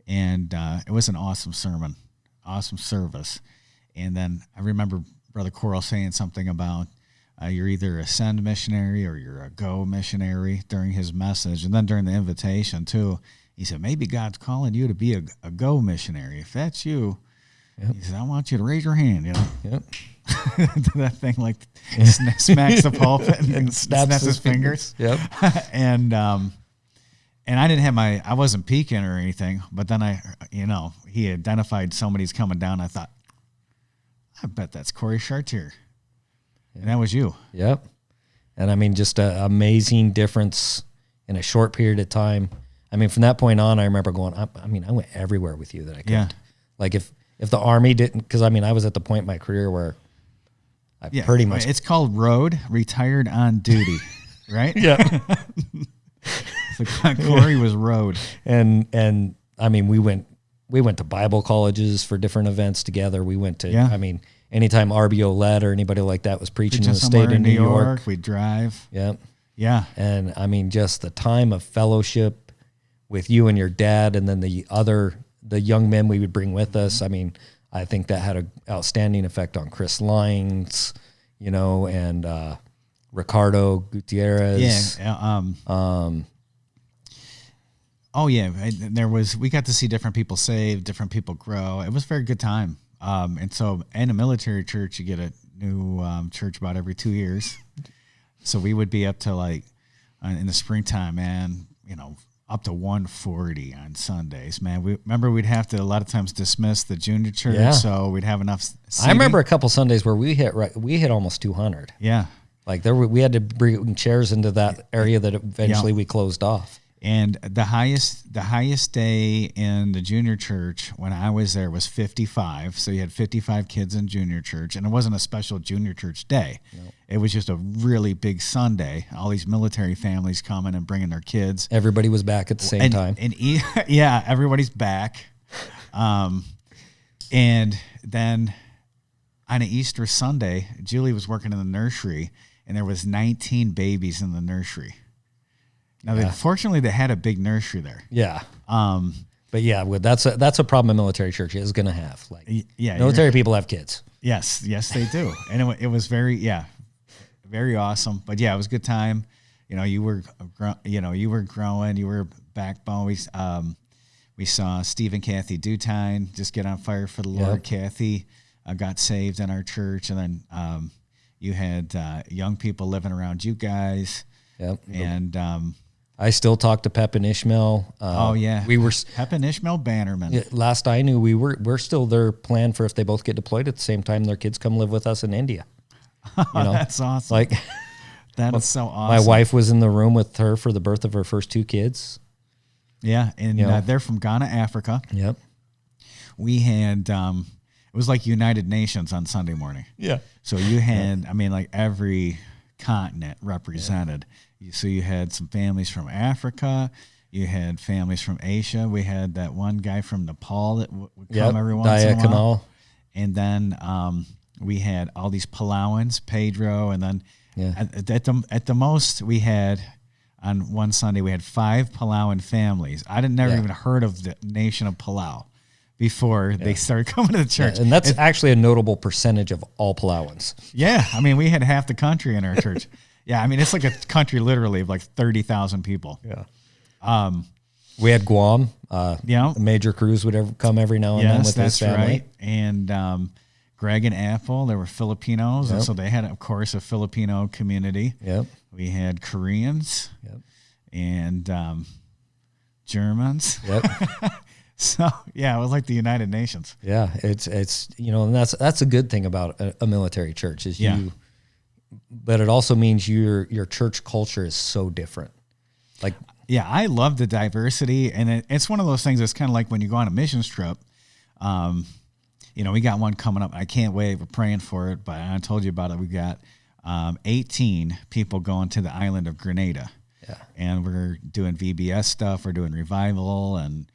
and it was an awesome sermon, awesome service. And then I remember Brother Coral saying something about you're either a send missionary or you're a go missionary during his message. And then during the invitation, too, he said, maybe God's calling you to be a go missionary. If that's you, he said, I want you to raise your hand, Yep. That thing like smacks the pulpit and snaps his fingers. Yep. And I didn't have I wasn't peeking or anything, but then he identified somebody's coming down. I thought, I bet that's Corey Chartier. Yeah. And that was you. Yep. And I mean, just an amazing difference in a short period of time. I mean, from that point on, I remember going, I went everywhere with you that I could. Yeah. Like if the Army didn't, because I was at the point in my career where pretty much. It's called Road, Retired on Duty, right? Yeah. So Corey was Road. And I mean, we went to Bible colleges for different events together. We went to, anytime RBO led or anybody like that was preaching in the state of New York. We'd drive. Yep. Yeah. And I mean, just the time of fellowship with you and your dad, and then the young men we would bring with us. I mean, I think that had an outstanding effect on Chris Lines, and Ricardo Gutierrez. Yeah. Oh yeah, we got to see different people saved, different people grow. It was a very good time. And so in a military church, you get a new church about every 2 years. So we would be up to like in the springtime, man, up to 140 on Sundays, man. We'd have to a lot of times dismiss the junior church, so we'd have enough seating. I remember a couple Sundays where we hit almost 200. Yeah. Like we had to bring chairs into that area that eventually we closed off. And the highest day in the junior church when I was there was 55. So you had 55 kids in junior church, and it wasn't a special junior church day. Nope. It was just a really big Sunday. All these military families coming and bringing their kids. Everybody was back at the same time. And everybody's back. And then on an Easter Sunday, Julie was working in the nursery, and there was 19 babies in the nursery. Now, fortunately, they had a big nursery there. Yeah. But yeah, that's a problem a military church is going to have. Like, military people have kids. Yes, they do. And it was very awesome. But yeah, it was a good time. You were growing. You were backbone. We saw Steve and Kathy Dutine just get on fire for the Lord. Yep. Kathy got saved in our church, and then you had young people living around you guys. Yep. And I still talk to Pep and Ishmael. We were Pep and Ishmael Bannerman. Last I knew, we're still their plan for if they both get deployed at the same time, their kids come live with us in India. That's awesome. Like that is so awesome. My wife was in the room with her for the birth of her first 2 kids. Yeah, and they're from Ghana, Africa. Yep. We had it was like United Nations on Sunday morning. Yeah. So you had like every continent represented. So you had some families from Africa, you had families from Asia. We had that one guy from Nepal that would come every once in a while. And then we had all these Palauans, Pedro, and then at the most we had on one Sunday we had 5 Palauan families. I never even heard of the nation of Palau before they started coming to the church. Yeah, and that's actually a notable percentage of all Palauans. Yeah, I mean, we had half the country in our church. Yeah, I mean, it's like a country literally of like 30,000 people. Yeah. We had Guam. Major Cruz would come every now and then with his family. Right. And Greg and Apple, there were Filipinos, and so they had, of course, a Filipino community. Yep. We had Koreans. Yep. And Germans. Yep. So it was like the United Nations. Yeah, it's and that's a good thing about a military church is but it also means your church culture is so different. Like, I love the diversity, and it's one of those things that's kind of like when you go on a missions trip. We got one coming up. I can't wait. We're praying for it, but I told you about it. We got 18 people going to the island of Grenada. Yeah, and we're doing VBS stuff. We're doing revival, and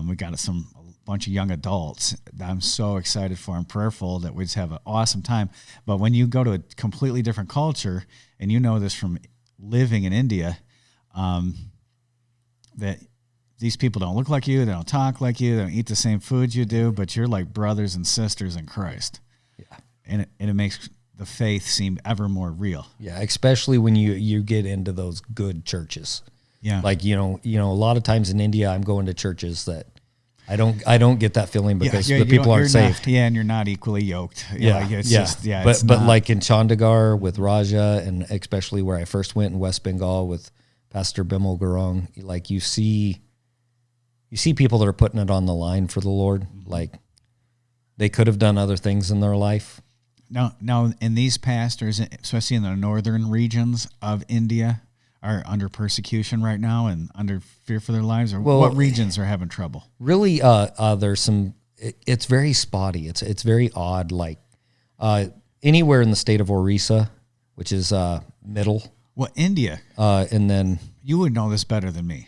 we got a bunch of young adults that I'm so excited for and prayerful that we just have an awesome time. But when you go to a completely different culture, and you know this from living in India, that these people don't look like you, they don't talk like you, they don't eat the same foods you do, but you're like brothers and sisters in Christ. Yeah. And it makes the faith seem ever more real. Yeah, especially when you get into those good churches. Yeah. Like, a lot of times in India, I'm going to churches that I don't get that feeling because the people aren't saved. And you're not equally yoked. But like in Chandigarh with Raja, and especially where I first went in West Bengal with Pastor Bimal Gurung, like you see people that are putting it on the line for the Lord. Mm-hmm. Like they could have done other things in their life. Now, and these pastors, especially in the northern regions of India, are under persecution right now and under fear for their lives? Or what regions are having trouble? Really, there's some. It's very spotty. It's very odd. Like anywhere in the state of Orissa, which is middle. Well, India. And then you would know this better than me.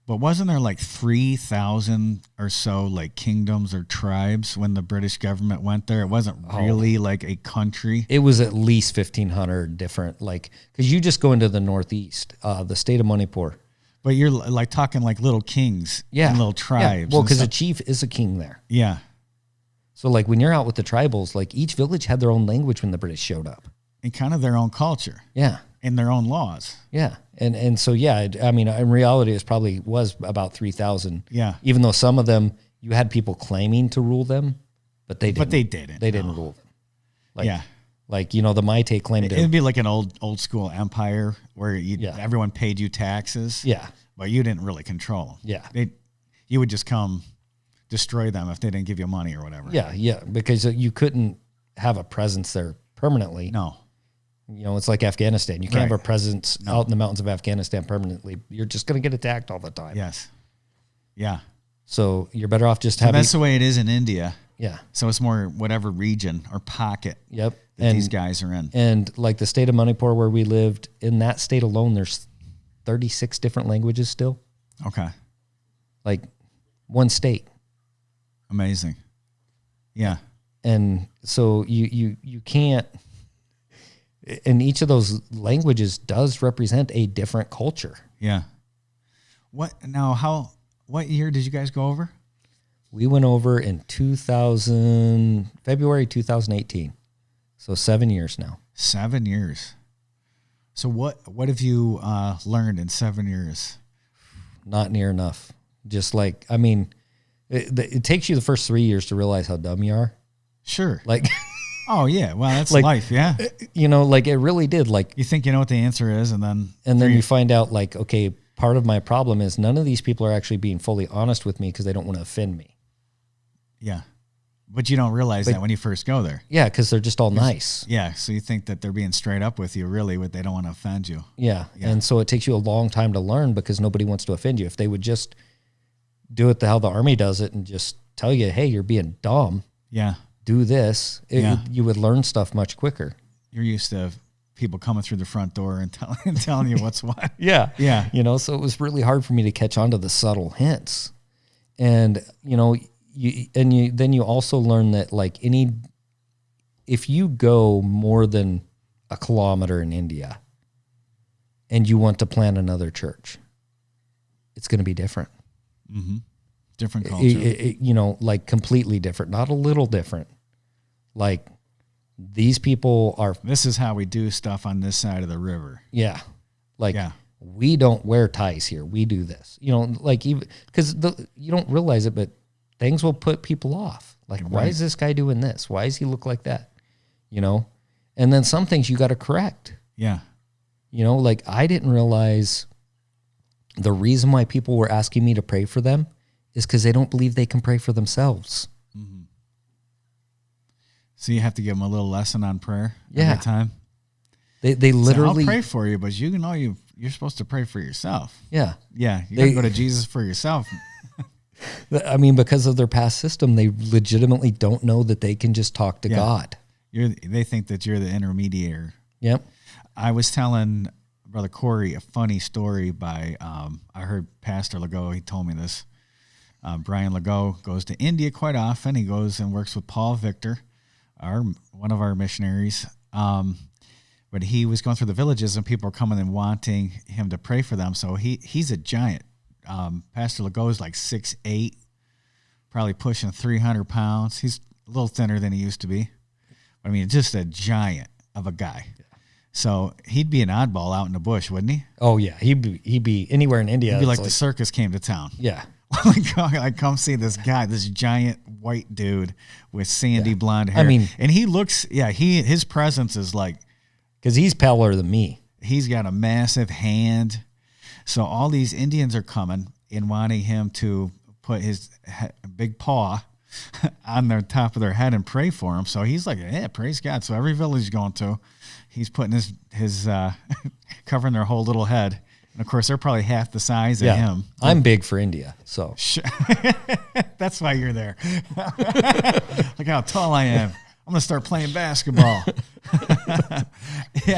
But wasn't there like 3,000 or so like kingdoms or tribes when the British government went there? It wasn't really like a country. It was at least 1,500 different, because you just go into the northeast, the state of Manipur. But you're like talking like little kings and little tribes. Yeah. Well, because a chief is a king there. Yeah. So like when you're out with the tribals, like each village had their own language when the British showed up. in kind of their own culture. Yeah. And their own laws. Yeah. And so, yeah, I mean, in reality, it probably was about 3,000. Yeah. Even though some of them, you had people claiming to rule them, but they didn't. But they didn't. They didn't rule them. Like, yeah. Like, you know, the Maite claimed to. It'd be like an old school empire where everyone paid you taxes. Yeah. But you didn't really control them. Yeah. You would just come destroy them if they didn't give you money or whatever. Yeah. Yeah. Because you couldn't have a presence there permanently. No. You know, it's like Afghanistan. You can't have a presence out in the mountains of Afghanistan permanently. You're just going to get attacked all the time. Yes. Yeah. So you're better off just having. That's the way it is in India. Yeah. So it's more whatever region or pocket that these guys are in. And like the state of Manipur where we lived, in that state alone, there's 36 different languages still. Okay. Like one state. Amazing. Yeah. And so you can't. And each of those languages does represent a different culture. Yeah. What year did you guys go over? We went over in February 2018. So 7 years now. 7 years. So what have you learned in 7 years? Not near enough. Just like, I mean, it takes you the first 3 years to realize how dumb you are. Sure. Like... Oh yeah, well that's like, life, yeah. You know, like it really did. Like you think you know what the answer is, and then you find out, like, okay, part of my problem is none of these people are actually being fully honest with me because they don't want to offend me. Yeah, but you don't realize that when you first go there. Yeah, because they're just all nice. Yeah, so you think that they're being straight up with you, really, but they don't want to offend you. Yeah, and so it takes you a long time to learn because nobody wants to offend you. If they would just do it how the Army does it and just tell you, hey, you're being dumb. Yeah. Do this, you would learn stuff much quicker. You're used to people coming through the front door and telling you what's what. Yeah. You know, so it was really hard for me to catch on to the subtle hints. And, you know, then you also learn that, like, if you go more than a kilometer in India and you want to plant another church, it's going to be different. Mm-hmm. Different culture. You know, like completely different, not a little different. Like these people are. This is how we do stuff on this side of the river. Yeah. Like we don't wear ties here. We do this, you know, like even because you don't realize it, but things will put people off. Like, why is this guy doing this? Why does he look like that? You know? And then some things you got to correct. Yeah. You know, like I didn't realize the reason why people were asking me to pray for them is because they don't believe they can pray for themselves. Mm-hmm. So you have to give them a little lesson on prayer every time. They literally... I'll pray for you, but you know you're supposed to pray for yourself. Yeah. Yeah, you got to go to Jesus for yourself. I mean, because of their past system, they legitimately don't know that they can just talk to God. They think that you're the intermediary. Yep. I was telling Brother Corey a funny story by, I heard Pastor Legault, he told me this. Brian Legault goes to India quite often. He goes and works with Paul Victor, one of our missionaries. But he was going through the villages and people were coming and wanting him to pray for them. So he's a giant. Pastor Legault is like 6'8", probably pushing 300 pounds. He's a little thinner than he used to be. I mean, just a giant of a guy. Yeah. So he'd be an oddball out in the bush, wouldn't he? Oh yeah, he'd be anywhere in India. He'd be like the circus came to town. Yeah. I come see this guy, this giant white dude with sandy blonde hair. I mean, and he looks, his presence is like, because he's paler than me. He's got a massive hand. So all these Indians are coming and wanting him to put his big paw on the top of their head and pray for him. So he's like, yeah, praise God. So every village he's going to, he's putting his covering their whole little head. And of course, they're probably half the size of him. I'm big for India, so that's why you're there. Look how tall I am. I'm gonna start playing basketball.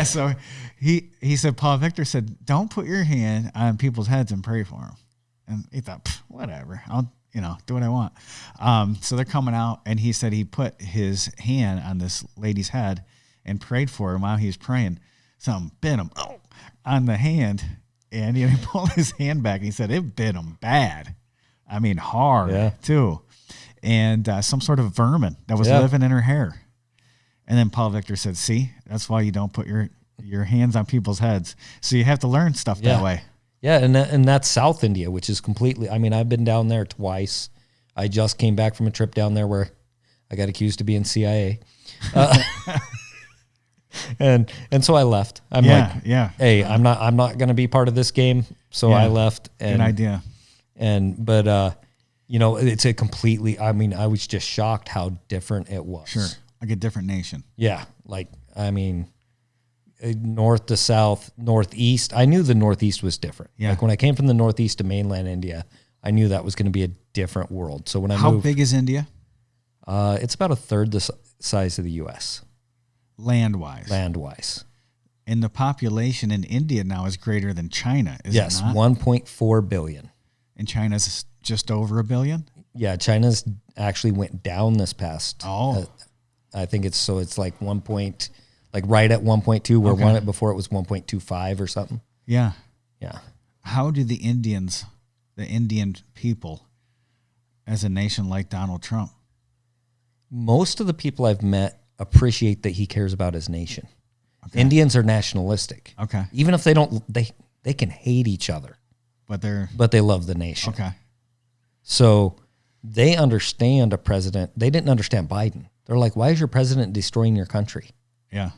So he said, Paul Victor said, don't put your hand on people's heads and pray for them. And he thought, whatever, I'll do what I want. So they're coming out, and he said he put his hand on this lady's head and prayed for her while he was praying. Something bit him on the hand. And he pulled his hand back, and he said it bit him bad. I mean, hard, too. And some sort of vermin that was living in her hair. And then Paul Victor said, see, that's why you don't put your hands on people's heads. So you have to learn stuff that way. Yeah, and that's South India, which is completely, I mean, I've been down there twice. I just came back from a trip down there where I got accused of being CIA. And so I left. I'm hey, I'm not going to be part of this game. So I left. And, good idea. But it's a completely, I mean, I was just shocked how different it was. Sure. Like a different nation. Yeah. Like, I mean, north to south, northeast. I knew the northeast was different. Yeah. Like when I came from the northeast to mainland India, I knew that was going to be a different world. So when I moved. How big is India? It's about a third the size of the U.S. Land-wise. And the population in India now is greater than China, is yes, it not? 1.4 billion. And China's just over 1 billion? Yeah, China's actually went down this past. I think it's like right at 1.2, where before it was 1.25 or something. Yeah. Yeah. How do the Indian people as a nation like Donald Trump? Most of the people I've met appreciate that he cares about his nation. Okay. Indians are nationalistic. Okay. Even if they don't, they can hate each other, but they love the nation. Okay. So they understand a president. They didn't understand Biden. They're like, why is your president destroying your country? Yeah.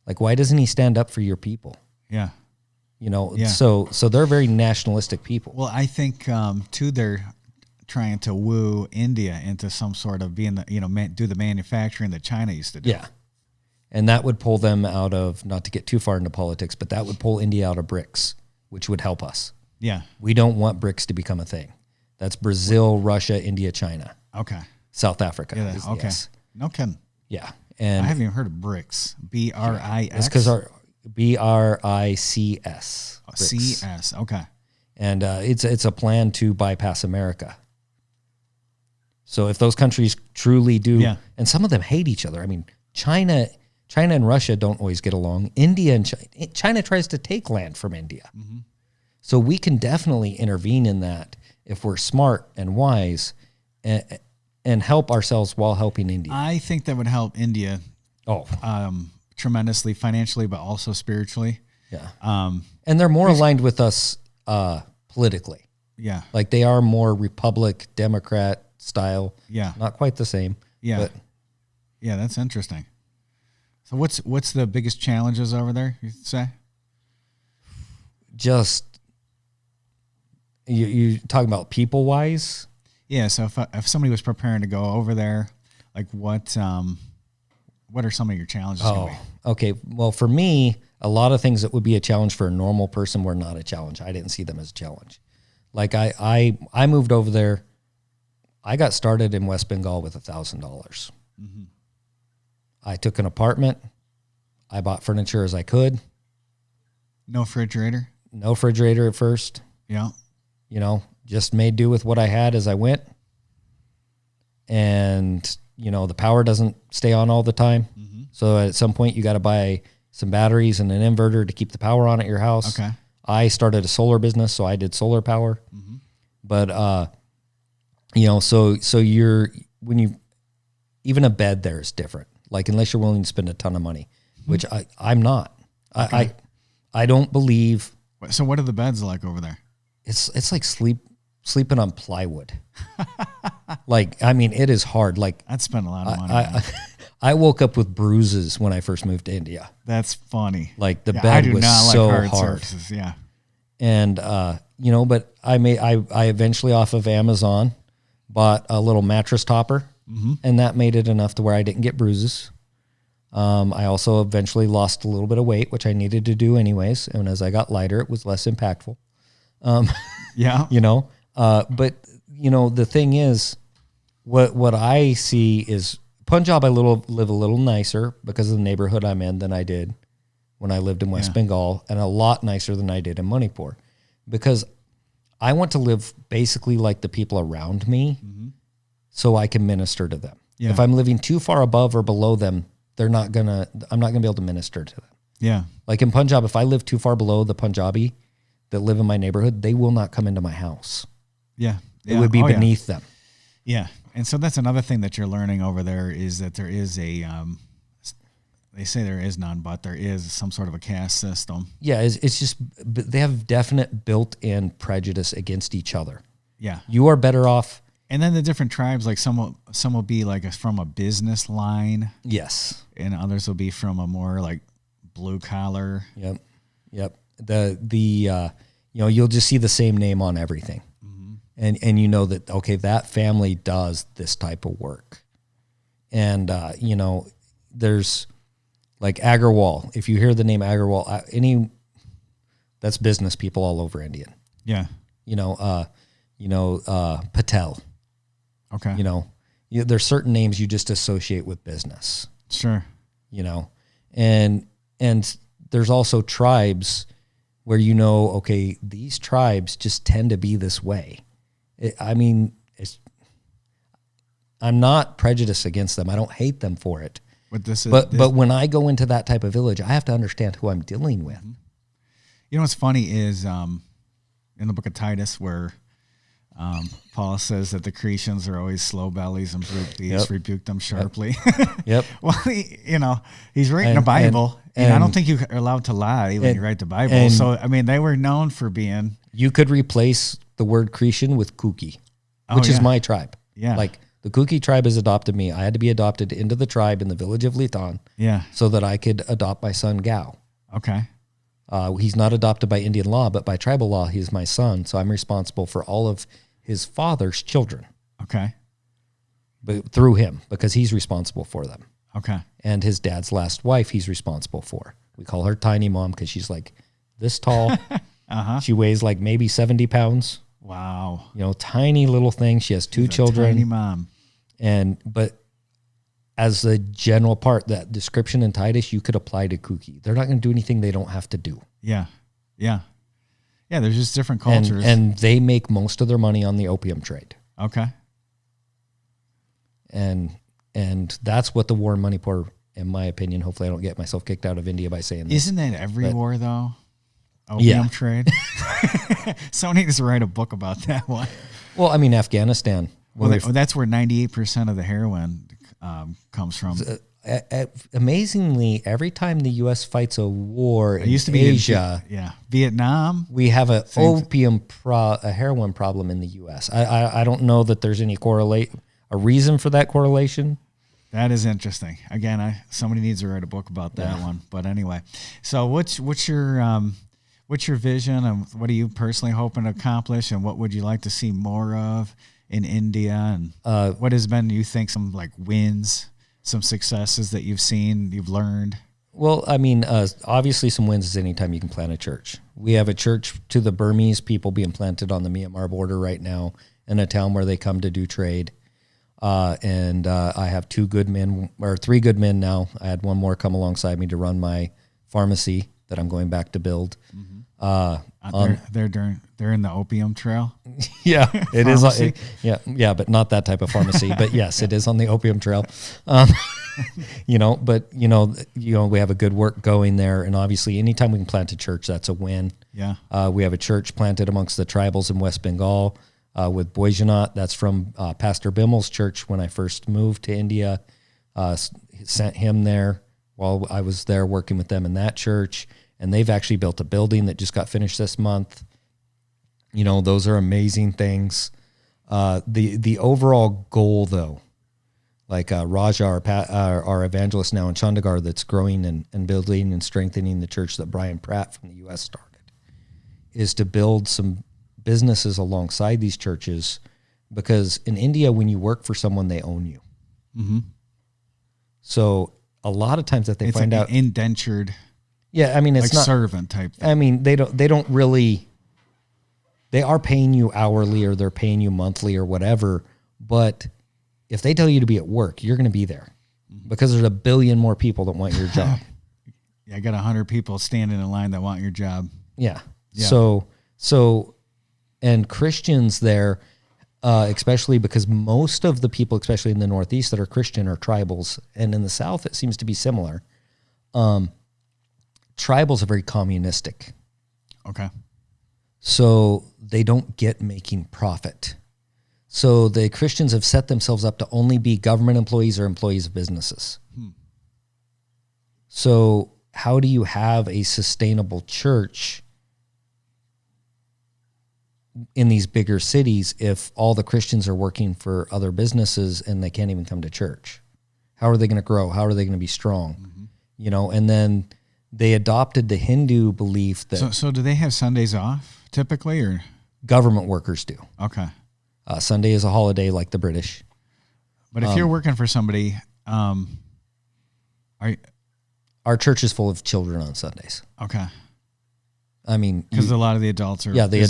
Like, why doesn't he stand up for your people? Yeah. So they're very nationalistic people. Well, I think too, they're trying to woo India into some sort of being do the manufacturing that China used to do. Yeah. And that would pull them out of, not to get too far into politics, but that would pull India out of BRICS, which would help us. Yeah. We don't want BRICS to become a thing. That's Brazil, Russia, India, China. Okay. South Africa. Yeah, okay. Yes. No kidding. Yeah. And I haven't even heard of BRICS. BRICS? It's because our BRICS. CS. Okay. And it's a plan to bypass America. So if those countries truly do, and some of them hate each other. I mean, China and Russia don't always get along. India and China tries to take land from India. Mm-hmm. So we can definitely intervene in that if we're smart and wise and help ourselves while helping India. I think that would help India tremendously financially, but also spiritually. Yeah. And they're more aligned with us politically. Yeah. Like they are more Republic, Democrat style. Yeah. Not quite the same. Yeah. But yeah, that's interesting. So what's the biggest challenges over there, you say? Just you talking about people wise? Yeah. So if somebody was preparing to go over there, like what are some of your challenges going to be? Okay. Well, for me, a lot of things that would be a challenge for a normal person were not a challenge. I didn't see them as a challenge. Like I moved over there. I got started in West Bengal with $1,000. Mm-hmm. I took an apartment. I bought furniture as I could. No refrigerator? No refrigerator at first. Yeah. Just made do with what I had as I went. And, the power doesn't stay on all the time. Mm-hmm. So at some point you got to buy some batteries and an inverter to keep the power on at your house. Okay. I started a solar business, so I did solar power. Mm-hmm. But, so even a bed there is different. Like, unless you're willing to spend a ton of money, which I'm not. Okay. I don't believe. So what are the beds like over there? It's like sleeping on plywood. Like, I mean, it is hard. Like, I'd spend a lot of money. I woke up with bruises when I first moved to India. That's funny. Like the bed was so hard. Surfaces, yeah. And, but I eventually off of Amazon bought a little mattress topper, mm-hmm. and that made it enough to where I didn't get bruises. I also eventually lost a little bit of weight, which I needed to do anyways. And as I got lighter, it was less impactful. Yeah. But the thing is, what I see is Punjab, I live a little nicer because of the neighborhood I'm in than I did when I lived in West Bengal, and a lot nicer than I did in Manipur, because I want to live basically like the people around me, mm-hmm. so I can minister to them. Yeah. If I'm living too far above or below them, I'm not gonna be able to minister to them. Yeah. Like in Punjab, if I live too far below the Punjabi that live in my neighborhood, they will not come into my house. Yeah. It would be beneath them. Yeah. And so that's another thing that you're learning over there is that there is they say there is none, but there is some sort of a caste system. Yeah, it's just they have definite built-in prejudice against each other. Yeah. You are better off. And then the different tribes, like some will be like from a business line. Yes. And others will be from a more like blue collar. Yep. The you'll just see the same name on everything. Mm-hmm. And you know that, okay, that family does this type of work. And, there's like Agarwal. If you hear the name Agarwal, that's business people all over India. Yeah. Patel. Okay. There's certain names you just associate with business. Sure. And there's also tribes where okay, these tribes just tend to be this way. I'm not prejudiced against them. I don't hate them for it. But when I go into that type of village, I have to understand who I'm dealing with. What's funny is in the book of Titus where Paul says that the Cretians are always slow bellies and brute beasts, rebuke them sharply. Yep. Well, he's writing a Bible, and I don't think you're allowed to lie when you write the Bible. So, they were known for being... You could replace the word Cretan with Kuki, which is my tribe. Yeah. Like, the Kuki tribe has adopted me. I had to be adopted into the tribe in the village of Litan so that I could adopt my son, Gao. Okay. He's not adopted by Indian law, but by tribal law, he's my son. So I'm responsible for all of his father's children. Okay. But through him, because he's responsible for them. Okay. And his dad's last wife, he's responsible for. We call her Tiny Mom because she's like this tall. She weighs like maybe 70 pounds. Wow. Tiny little thing. She has two children. Tiny mom. But as the general part, that description in Titus, you could apply to Kuki. They're not going to do anything they don't have to do. Yeah. Yeah. Yeah, there's just different cultures. And they make most of their money on the opium trade. Okay. And that's what the war in Manipur, in my opinion, hopefully I don't get myself kicked out of India by saying this. Isn't that every war, though? Opium trade? Someone needs to write a book about that one. Well, Afghanistan. That's where 98% of the heroin comes from. Amazingly, every time the U.S. fights a war in Asia, Vietnam, we have a heroin problem in the U.S. I don't know that there's any a reason for that correlation. That is interesting. Again, somebody needs to write a book about that one. But anyway, so what's your vision, and what are you personally hoping to accomplish, and what would you like to see more of in India, and what has been, you think, some like wins, some successes that you've seen, you've learned? Well, obviously some wins is anytime you can plant a church. We have a church to the Burmese people being planted on the Myanmar border right now in a town where they come to do trade. And I have 3 good men now. I had one more come alongside me to run my pharmacy that I'm going back to build. They're in the opium trail. Yeah, it is. But not that type of pharmacy. But yes, it is on the opium trail. We have a good work going there, and obviously, anytime we can plant a church, that's a win. Yeah. We have a church planted amongst the tribals in West Bengal with Boyjanat. That's from Pastor Bimmel's church when I first moved to India. Sent him there while I was there working with them in that church. And they've actually built a building that just got finished this month. Those are amazing things. The overall goal, though, like Raja, our evangelist now in Chandigarh, that's growing and building and strengthening the church that Brian Pratt from the U.S. started, is to build some businesses alongside these churches, because in India, when you work for someone, they own you. Mm-hmm. So a lot of times that they find out indentured. Yeah, it's not servant type thing. They don't really. They are paying you hourly, or they're paying you monthly, or whatever. But if they tell you to be at work, you're going to be there, because there's 1 billion more people that want your job. I got 100 people standing in line that want your job. Yeah. So, and Christians there, especially because most of the people, especially in the Northeast, that are Christian are tribals, and in the South it seems to be similar. Tribals are very communistic. Okay. So they don't get making profit. So the Christians have set themselves up to only be government employees or employees of businesses. So how do you have a sustainable church in these bigger cities if all the Christians are working for other businesses and they can't even come to church? How are they going to grow? How are they going to be strong? Mm-hmm. And then they adopted the Hindu belief that... So do they have Sundays off typically, or? Government workers do. Okay. Sunday is a holiday like the British. But if you're working for somebody, our church is full of children on Sundays. Okay. I mean, because a lot of the adults are. Yeah, the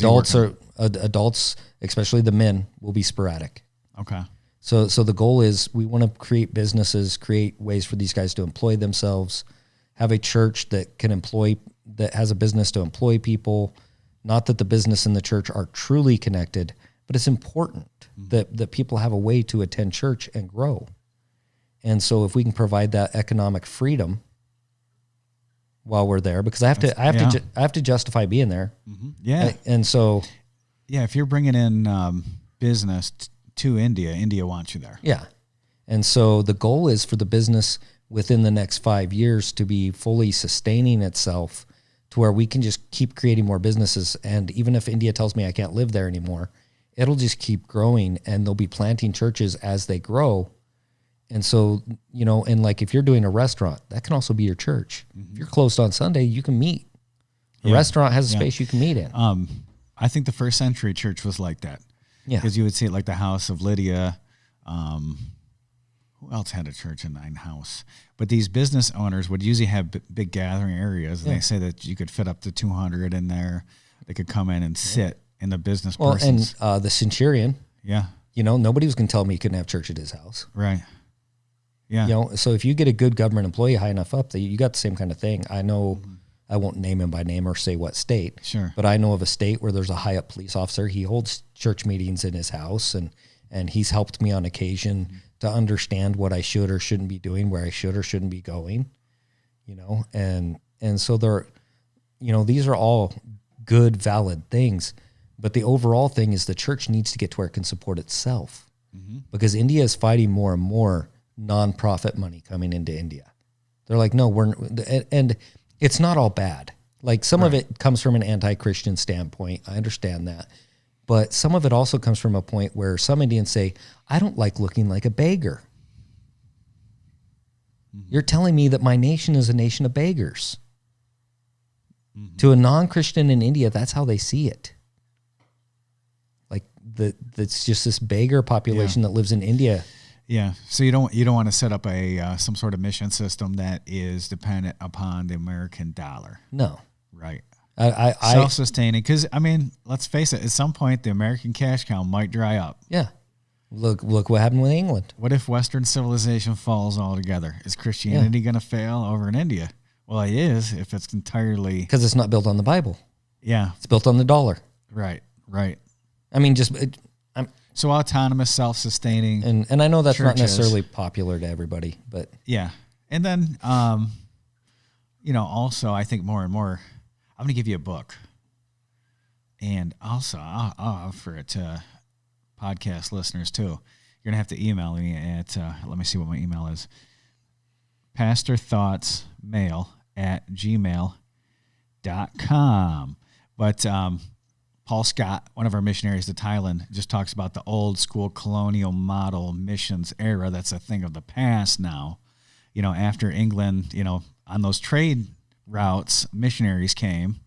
adults, especially the men, will be sporadic. Okay. So the goal is we want to create businesses, create ways for these guys to employ themselves, have a church that has a business to employ people. Not that the business and the church are truly connected, but it's important that people have a way to attend church and grow. And so if we can provide that economic freedom while we're there, because I have to justify being there. Mm-hmm. Yeah. And so, yeah, if you're bringing in business to India wants you there. Yeah. And so the goal is for the business within the next 5 years to be fully sustaining itself to where we can just keep creating more businesses. And even if India tells me I can't live there anymore, it'll just keep growing, and they'll be planting churches as they grow. And so, and like if you're doing a restaurant, that can also be your church. Mm-hmm. If you're closed on Sunday, you can meet. A restaurant has a space you can meet in. I think the first century church was like that. Yeah. Because you would see it like the House of Lydia. Who else had a church in Nine House? But these business owners would usually have big gathering areas. And they say that you could fit up to 200 in there. They could come in and sit in the business persons. And the centurion. Yeah. Nobody was going to tell me he couldn't have church at his house. Right. Yeah. So if you get a good government employee high enough up, you got the same kind of thing. I know, I won't name him by name or say what state. Sure. But I know of a state where there's a high up police officer. He holds church meetings in his house, and he's helped me on occasion to understand what I should or shouldn't be doing, where I should or shouldn't be going, and so they're, these are all good, valid things. But the overall thing is the church needs to get to where it can support itself, because India is fighting more and more nonprofit money coming into India. They're like, no, and it's not all bad. Like some of it comes from an anti-Christian standpoint. I understand that. But some of it also comes from a point where some Indians say, I don't like looking like a beggar. You're telling me that my nation is a nation of beggars. To a non-Christian in India, that's how they see it. Like that's just this beggar population that lives in India. Yeah, so you don't want to set up a some sort of mission system that is dependent upon the American dollar. No, right. I self-sustaining, because let's face it. At some point, the American cash cow might dry up. Yeah, look what happened with England. What if Western civilization falls altogether? Is Christianity going to fail over in India? Well, it is if it's entirely because it's not built on the Bible. Yeah, it's built on the dollar. Right. I mean, so autonomous, self-sustaining, and I know that's churches. Not necessarily popular to everybody, but yeah. And then, also I think more and more, I'm going to give you a book, and also I'll offer it to podcast listeners too. You're going to have to email me at, let me see what my email is, pastorthoughtsmail@gmail.com. But Paul Scott, one of our missionaries to Thailand, just talks about the old school colonial model missions era. That's a thing of the past now. After England, on those trade routes, missionaries came.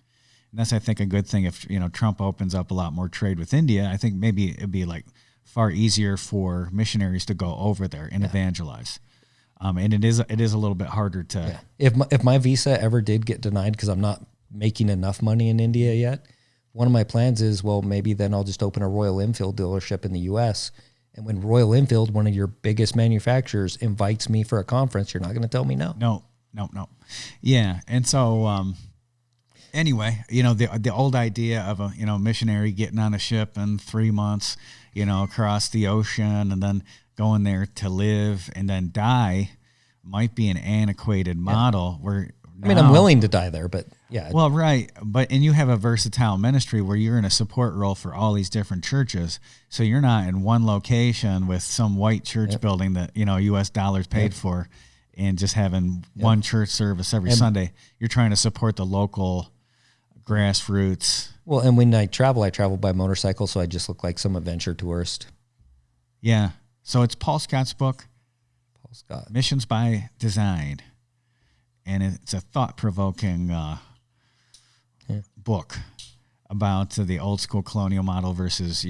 And that's, I think, a good thing. If, Trump opens up a lot more trade with India, I think maybe it'd be like far easier for missionaries to go over there and evangelize. And it is a little bit harder to. Yeah. If my visa ever did get denied because I'm not making enough money in India yet, one of my plans is, well, maybe then I'll just open a Royal Enfield dealership in the U.S. And when Royal Enfield, one of your biggest manufacturers, invites me for a conference, you're not going to tell me no. No. Yeah. And so, anyway, the old idea of a, missionary getting on a ship in 3 months, across the ocean and then going there to live and then die might be an antiquated model where I'm willing to die there, but yeah. Well, right. And you have a versatile ministry where you're in a support role for all these different churches. So you're not in one location with some white church building that, U.S. dollars paid for. and just having one church service every Sunday. You're trying to support the local grassroots. Well, and when I travel by motorcycle, so I just look like some adventure tourist. Yeah. So it's Paul Scott's book, Paul Scott. Missions by Design. And it's a thought-provoking book about the old school colonial model versus,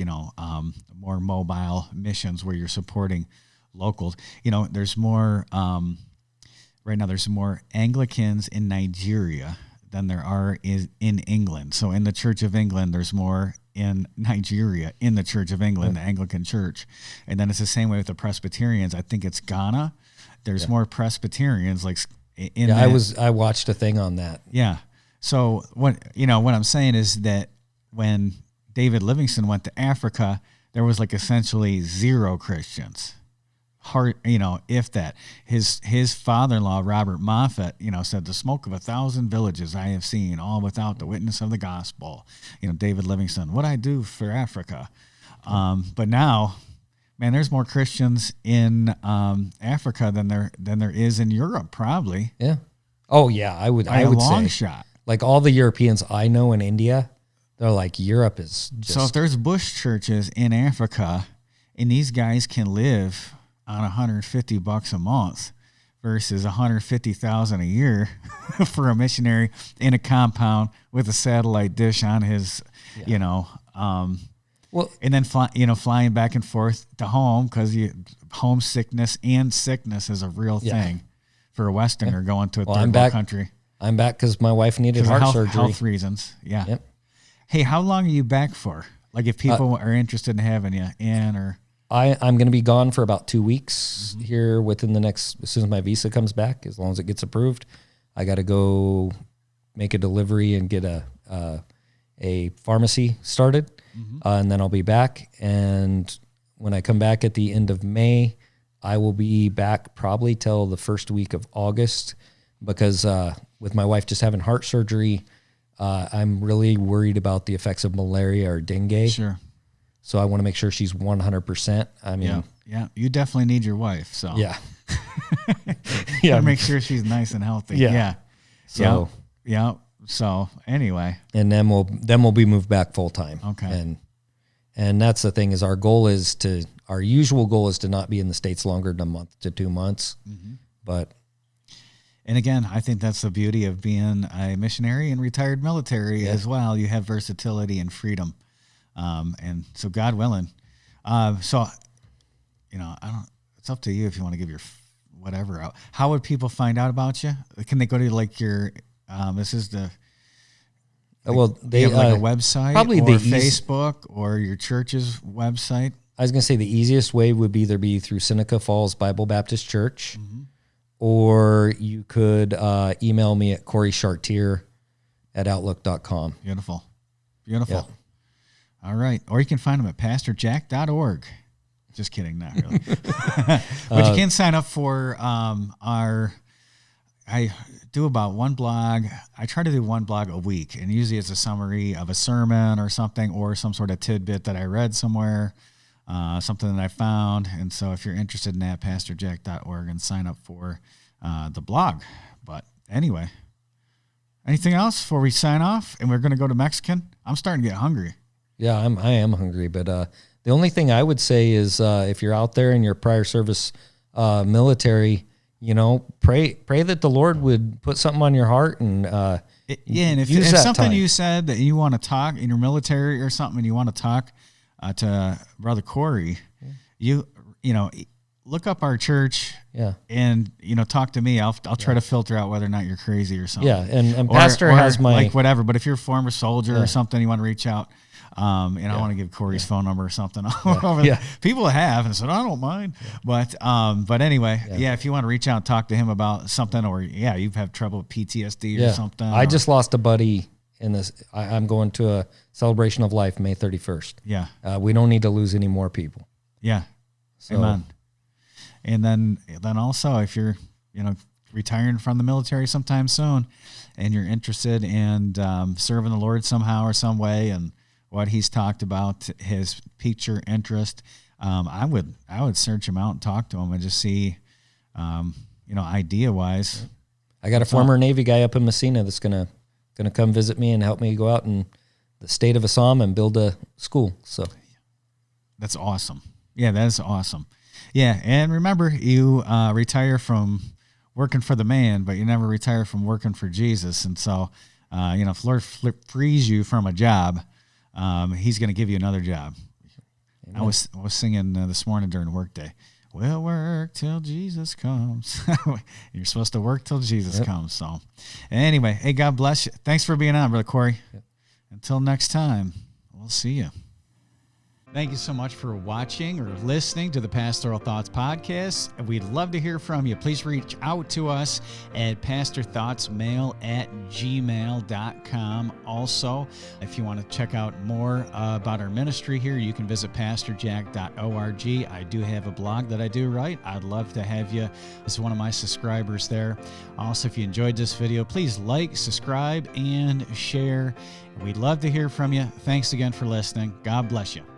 more mobile missions where you're supporting locals. There's more, right now there's more Anglicans in Nigeria than there are in England. So in the Church of England, there's more in Nigeria, in the Church of England, the Anglican Church. And then it's the same way with the Presbyterians. I think it's Ghana. There's more Presbyterians I watched a thing on that. Yeah. So what I'm saying is that when David Livingstone went to Africa, there was essentially zero Christians. If that. His father-in-law, Robert Moffat, said, the smoke of 1,000 villages I have seen, all without the witness of the gospel. David Livingstone, what I do for Africa. But now, man, there's more Christians in Africa than there is in Europe, probably. Yeah. Oh yeah, I would say long shot. Like all the Europeans I know in India, they're like, Europe is just... So if there's bush churches in Africa and these guys can live on $150 a month versus $150,000 a year for a missionary in a compound with a satellite dish on his, well, and then flying back and forth to home because homesickness and sickness is a real thing for a Westerner going to a third world country. I'm back because my wife needed heart surgery. Health reasons, yeah. Yep. Hey, how long are you back for? Like if people are interested in having you in, or I'm going to be gone for about 2 weeks here within the next, as soon as my visa comes back, as long as it gets approved. I got to go make a delivery and get a pharmacy started, and then I'll be back. And when I come back at the end of May, I will be back probably till the first week of August because with my wife just having heart surgery, I'm really worried about the effects of malaria or dengue. Sure. So I want to make sure she's 100%. I mean, yeah, you definitely need your wife. So yeah, make sure she's nice and healthy. Yeah. So So anyway, and then we'll be moved back full time. Okay. And that's the thing is our usual goal is to not be in the States longer than a month to 2 months. But. And again, I think that's the beauty of being a missionary and retired military as well. You have versatility and freedom. And so God willing, it's up to you if you want to give your whatever out. How would people find out about you? Can they go to your, this is the, they have a website probably or Facebook or your church's website? I was going to say the easiest way would either be through Seneca Falls Bible Baptist Church, or you could email me at Corey Chartier at outlook.com. Beautiful. Yep. All right. Or you can find them at pastorjack.org. Just kidding, not really. But you can sign up for I do about one blog. I try to do one blog a week, and usually it's a summary of a sermon or something, or some sort of tidbit that I read somewhere, something that I found. And so if you're interested in that, pastorjack.org, and sign up for the blog. But anyway, anything else before we sign off? And we're going to go to Mexican. I'm starting to get hungry. Yeah, I am hungry, but the only thing I would say is if you're out there in your prior service military, pray that the Lord would put something on your heart and and if something you said that you want to talk in your military or something, and you want to talk to Brother Corey, you look up our church, and talk to me. I'll try to filter out whether or not you're crazy or something. Yeah, and Pastor has my whatever. But if you're a former soldier or something, you want to reach out. I want to give Corey's phone number or something. People have and said, I don't mind. But anyway, if you want to reach out and talk to him about something, or you've had trouble with PTSD or something. I just lost a buddy in this. I'm going to a celebration of life May 31st. Yeah. We don't need to lose any more people. Yeah. So, amen. And then also if you're, retiring from the military sometime soon and you're interested in serving the Lord somehow or some way, and what he's talked about has piqued your interest, I would search him out and talk to him and just see idea wise. I got a former Navy guy up in Messina that's gonna come visit me and help me go out in the state of Assam and build a school. So that's awesome. Yeah, that is awesome. Yeah, and remember, you retire from working for the man, but you never retire from working for Jesus. And so, if the Lord frees you from a job, He's going to give you another job. Amen. I was singing this morning during workday. We'll work till Jesus comes. You're supposed to work till Jesus comes. So anyway, hey, God bless you. Thanks for being on, Brother Corey. Yep. Until next time, we'll see you. Thank you so much for watching or listening to the Pastoral Thoughts Podcast. We'd love to hear from you. Please reach out to us at pastorthoughtsmail@gmail.com. Also, if you want to check out more about our ministry here, you can visit pastorjack.org. I do have a blog that I do write. I'd love to have you as one of my subscribers there. Also, if you enjoyed this video, please like, subscribe, and share. We'd love to hear from you. Thanks again for listening. God bless you.